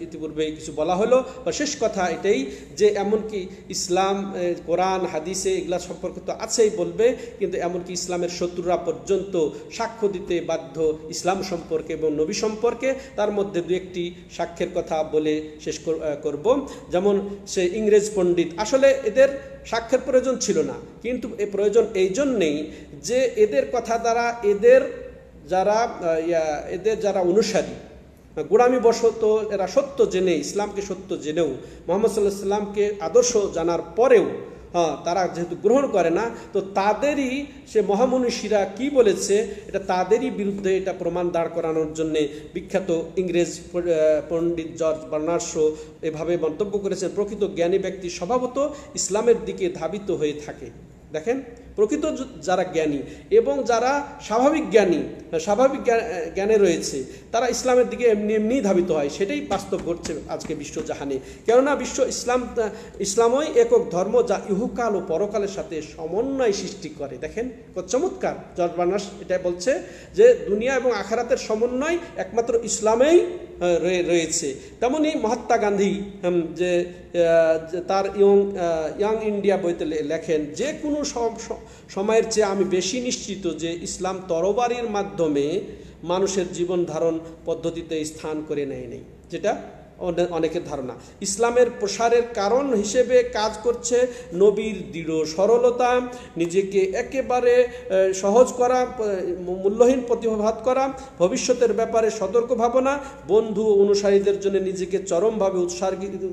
ইতিপূর্বে কিছু বলা হলো। শেষ কথা এটাই যে এমনকি ইসলাম, কোরআন, হাদিসে এগুলা সম্পর্কে তো আছেই বলবে, কিন্তু এমনকি ইসলামের শত্রুরা পর্যন্ত সাক্ষ্য দিতে বাধ্য ইসলাম সম্পর্কে এবং নবী সম্পর্কে। তার মধ্যে দু একটি সাক্ষ্যের কথা বলে শেষ করব। যেমন সে ইংরেজ পণ্ডিত, আসলে এদের সাক্ষ্যের প্রয়োজন ছিল না, কিন্তু এই প্রয়োজন এই জন্যেই যে এদের কথা দ্বারা এদের যারা অনুসারী গোড়ামি বশত এরা সত্য জেনে, ইসলামকে সত্য জেনেও, মুহাম্মদ সাল্লাল্লাহু আলাইহি ওয়াসাল্লামকে আদর্শ জানার পরেও তারা যেহেতু গ্রহণ করে না, তো তাদেরই সে মহামনীষীরা কি বলেছে এটা তাদেরই বিরুদ্ধে এটা প্রমাণ দাঁড় করানোর জন্যে বিখ্যাত ইংরেজ পণ্ডিত জর্জ বার্নার্ড শো এভাবে মন্তব্য করেছেন, প্রকৃত জ্ঞানী ব্যক্তি স্বভাবত ইসলামের দিকে ধাবিত হয়ে থাকে। দেখেন, প্রকৃত যারা জ্ঞানী এবং যারা স্বাভাবিক জ্ঞানে রয়েছে, তারা ইসলামের দিকে এমনি ধাবিত হয়। সেটাই বাস্তব ঘটছে আজকে বিশ্বজাহানে। কেননা ইসলামই একক ধর্ম যা ইহকাল ও পরকালের সাথে সমন্বয় সৃষ্টি করে। দেখেন কত চমৎকার, জর্জ বার্নার্ড এটা বলছে যে দুনিয়া এবং আখিরাতের সমন্বয় একমাত্র ইসলামেই রয়েছে। তেমনি মহাত্মা গান্ধী যে তার ইয়াং ইন্ডিয়া বইতে লেখেন, যে কোনো সময়ের চেয়ে আমি বেশি নিশ্চিত যে ইসলাম তরবারির মাধ্যমে মানুষের জীবন ধারণ পদ্ধতিতে স্থান করে নেয়নি, যেটা অনেকের ধারণা। ইসলামের প্রসারের কারণ হিসেবে কাজ করছে নবীর দৃঢ় সরলতা, নিজেকে একেবারে সহজ করা, মূল্যহীন প্রতিভাত করা, ভবিষ্যতের ব্যাপারে সতর্ক ভাবনা, বন্ধু অনুসারীদের জন্য নিজেকে চরমভাবে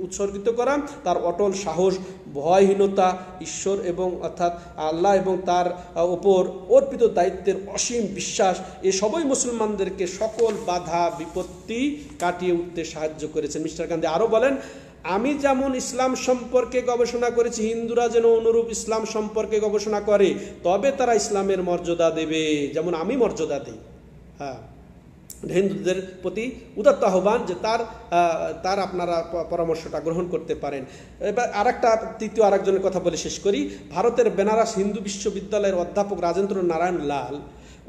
উৎসর্গিত করা, তার অটল সাহস, ভয়হীনতা, ঈশ্বর এবং অর্থাৎ আল্লাহ এবং তার ওপর অর্পিত দায়িত্বের অসীম বিশ্বাস, এ সবই মুসলমানদেরকে সকল বাধা বিপত্তি কাটিয়ে উঠতে সাহায্য করেছে। মিস্টার গান্ধী আরও বলেন, আমি যেমন ইসলাম সম্পর্কে গবেষণা করেছি, হিন্দুরা যেন অনুরূপ ইসলাম সম্পর্কে গবেষণা করে, তবে তারা ইসলামের মর্যাদা দেবে যেমন আমি মর্যাদা দিই। হ্যাঁ, হিন্দুদের প্রতি উদাত্ত আহ্বান যে তার আপনারা পরামর্শটা গ্রহণ করতে পারেন। এবার তৃতীয় আরেকজনের কথা বলে শেষ করি। ভারতের বেনারস হিন্দু বিশ্ববিদ্যালয়ের অধ্যাপক রাজেন্দ্র নারায়ণ লাল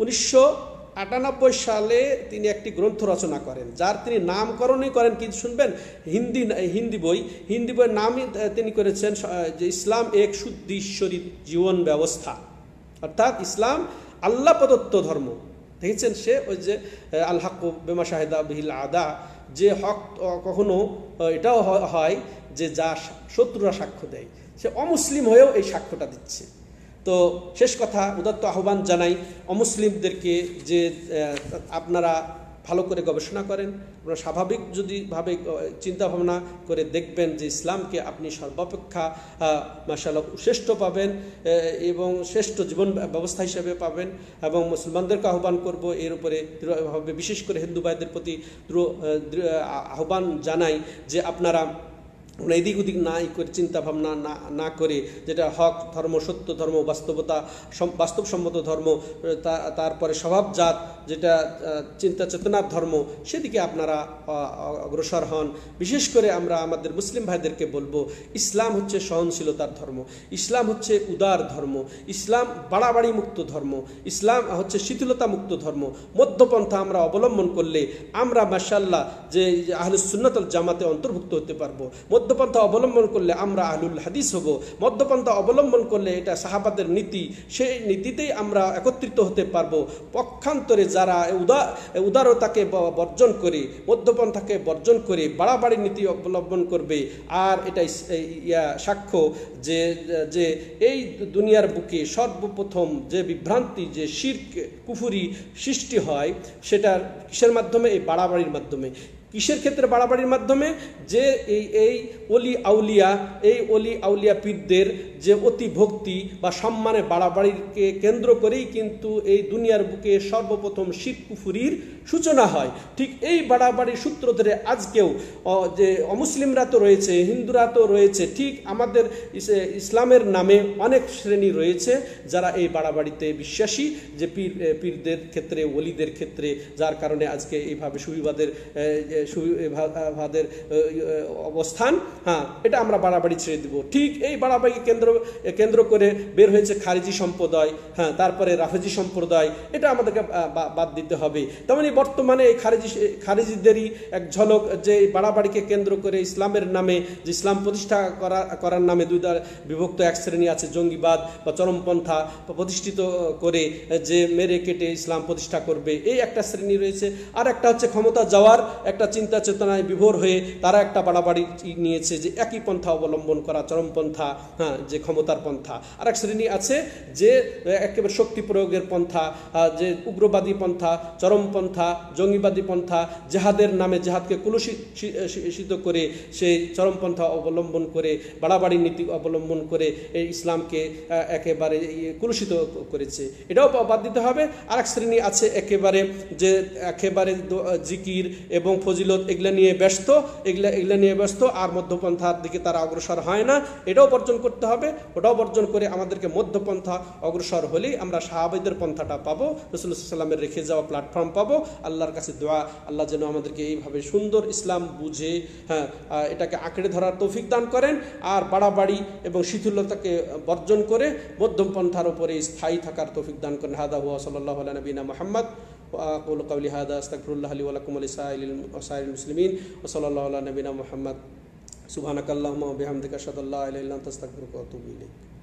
1998 সালে তিনি একটি গ্রন্থ রচনা করেন, যার তিনি নামকরণই করেন কি শুনবেন, হিন্দি বইয়ের নামই তিনি করেছেন যে ইসলাম এক শুদ্ধ ঈশ্বরী জীবন ব্যবস্থা, অর্থাৎ ইসলাম আল্লাহ প্রদত্ত ধর্ম। দেখেছেন, সে ওই যে আল হক বেমা শাহেদা বিহিল আদা, যে হক কখনো এটাও হয় যে যা শত্রুরা সাক্ষ্য দেয়, সে অমুসলিম হয়েও এই সাক্ষ্যটা দিচ্ছে। তো শেষ কথা, উদাত্ত আহ্বান জানাই অমুসলিমদেরকে যে আপনারা ভালো করে গবেষণা করেন, আপনারা স্বাভাবিক ভাবে চিন্তা ভাবনা করে দেখবেন যে ইসলামকে আপনি সর্বাপেক্ষা মাশাআল্লাহ শ্রেষ্ঠ পাবেন এবং শ্রেষ্ঠ জীবন ব্যবস্থা হিসেবে পাবেন। এবং মুসলমানদেরকে আহ্বান করব এর উপরে দৃঢ়ভাবে, বিশেষ করে হিন্দু ভাইদের প্রতি আহ্বান জানাই যে আপনারা এদিক ওদিক করে চিন্তা ভাবনা না করে, যেটা হক ধর্ম, সত্য ধর্ম, বাস্তবসম্মত ধর্ম, তারপরে স্বভাবজাত যেটা চিন্তা চেতনার ধর্ম, সেদিকে আপনারা অগ্রসর হন। বিশেষ করে আমরা আমাদের মুসলিম ভাইদেরকে বলবো, ইসলাম হচ্ছে সহনশীলতার ধর্ম, ইসলাম হচ্ছে উদার ধর্ম, ইসলাম বাড়াবাড়ি মুক্ত ধর্ম, ইসলাম হচ্ছে শিথিলতা মুক্ত ধর্ম। মধ্যপন্থা আমরা অবলম্বন করলে আমরা মাশাআল্লাহ যে আহলুস সুন্নাত ওয়াল জামাতে অন্তর্ভুক্ত হতে পারবো। মধ্যপন্থা অবলম্বন করলে আমরা আহলুল হাদিস হব। মধ্যপন্থা অবলম্বন করলে এটা সাহাবাদের নীতি, সেই নীতিতেই আমরা একত্রিত হতে পারবো। পক্ষান্তরে যারা উদারতাকে বর্জন করে, মধ্যপন্থাকে বর্জন করে বাড়াবাড়ি নীতি অবলম্বন করবে, আর এটাই সাক্ষ্য যে এই দুনিয়ার বুকে সর্বপ্রথম যে বিভ্রান্তি, যে শিরক কুফরি সৃষ্টি হয়, সেটার কিসের মাধ্যমে? এই বাড়াবাড়ির মাধ্যমে। কিসের ক্ষেত্রে বাড়াবাড়ির মাধ্যমে? যে এই অলি আউলিয়া পীরদের যে অতি ভক্তি বা সম্মানে বাড়াবাড়িকে কেন্দ্র করেই কিন্তু এই দুনিয়ার বুকে সর্বপ্রথম শিরক কুফরির সূচনা হয়। ঠিক এই বাড়াবাড়ির সূত্র ধরে আজকেও যে অমুসলিমরা তো রয়েছে, হিন্দুরা তো রয়েছে, ঠিক আমাদের ইসলামের নামে অনেক শ্রেণী রয়েছে যারা এই বাড়াবাড়িতে বিশ্বাসী, যে পীরদের ক্ষেত্রে, ওলিদের ক্ষেত্রে, যার কারণে আজকে এইভাবে সুবিবাদের অবস্থান। এটা আমরা বাড়াবাড়ি ছেড়ে দিব। ঠিক এই বাড়াবাড়িকে কেন্দ্র করে বের হয়েছে খারিজি সম্প্রদায়, তারপরে রাফেজি সম্প্রদায়, এটা আমাদেরকে বাদ দিতে হবে। তেমনি বর্তমানে এই খারিজিদেরই এক ঝলক, যে বাড়াবাড়িকে কেন্দ্র করে ইসলামের নামে, যে ইসলাম প্রতিষ্ঠা করার নামে দুই দল বিভক্ত এক শ্রেণী আছে, জঙ্গিবাদ বা চরমপন্থা প্রতিষ্ঠিত করে যে মেরে কেটে ইসলাম প্রতিষ্ঠা করবে, এই একটা শ্রেণী রয়েছে। আর একটা হচ্ছে ক্ষমতা যাওয়ার একটা চিন্তা চেতনায় বিভোর হয়ে তারা একটা বাড়াবাড়ি নিয়েছে, যে একই পন্থা অবলম্বন করা, চরমপন্থা, যে ক্ষমতার পন্থা। আর এক শ্রেণী আছে যে একেবারে শক্তি প্রয়োগের পন্থা, যে উগ্রবাদী পন্থা, চরমপন্থা, জঙ্গিবাদী পন্থা, জেহাদের নামে জেহাদকে কুলুষিত করে সেই চরমপন্থা অবলম্বন করে, বাড়াবাড়ি নীতি অবলম্বন করে এই ইসলামকে একেবারে কুলুষিত করেছে। এটাও বাদ দিতে হবে। আর এক শ্রেণী আছে একেবারে জিকির এবং ফজিলত এগুলা নিয়ে ব্যস্ত, আর মধ্যপন্থার দিকে তারা অগ্রসর হয় না। এটাও বর্জন করতে হবে। ওটাও বর্জন করে আমাদেরকে মধ্যপন্থা অগ্রসর হলেই আমরা সাহাবাদের পন্থাটা পাবো, রাসূলুল্লাহ সাল্লাল্লাহু আলাইহি ওয়াসাল্লামের রেখে যাওয়া প্ল্যাটফর্ম পাবো। আল্লাহর কাছে দোয়া, আল্লাহ যেন আমাদেরকে এইভাবে সুন্দর ইসলাম বুঝে এটাকে আঁকড়ে ধরার তৌফিক দান করেন, আর বাড়াবাড়ি এবং শিথিলতাকে বর্জন করে মধ্যম পন্থার উপরে স্থায়ী থাকার তৌফিক দান করেন। হাদা হুয়া সাল্লাল্লাহু আলা নবিনা মুহাম্মদ وأقول قولي هذا أستغفر الله لي ولكم ولسائر المسلمين وصلى الله على نبينا محمد سبحانك اللهم وبحمدك أشهد أن لا إله إلا أنت أستغفرك وأتوب إليك.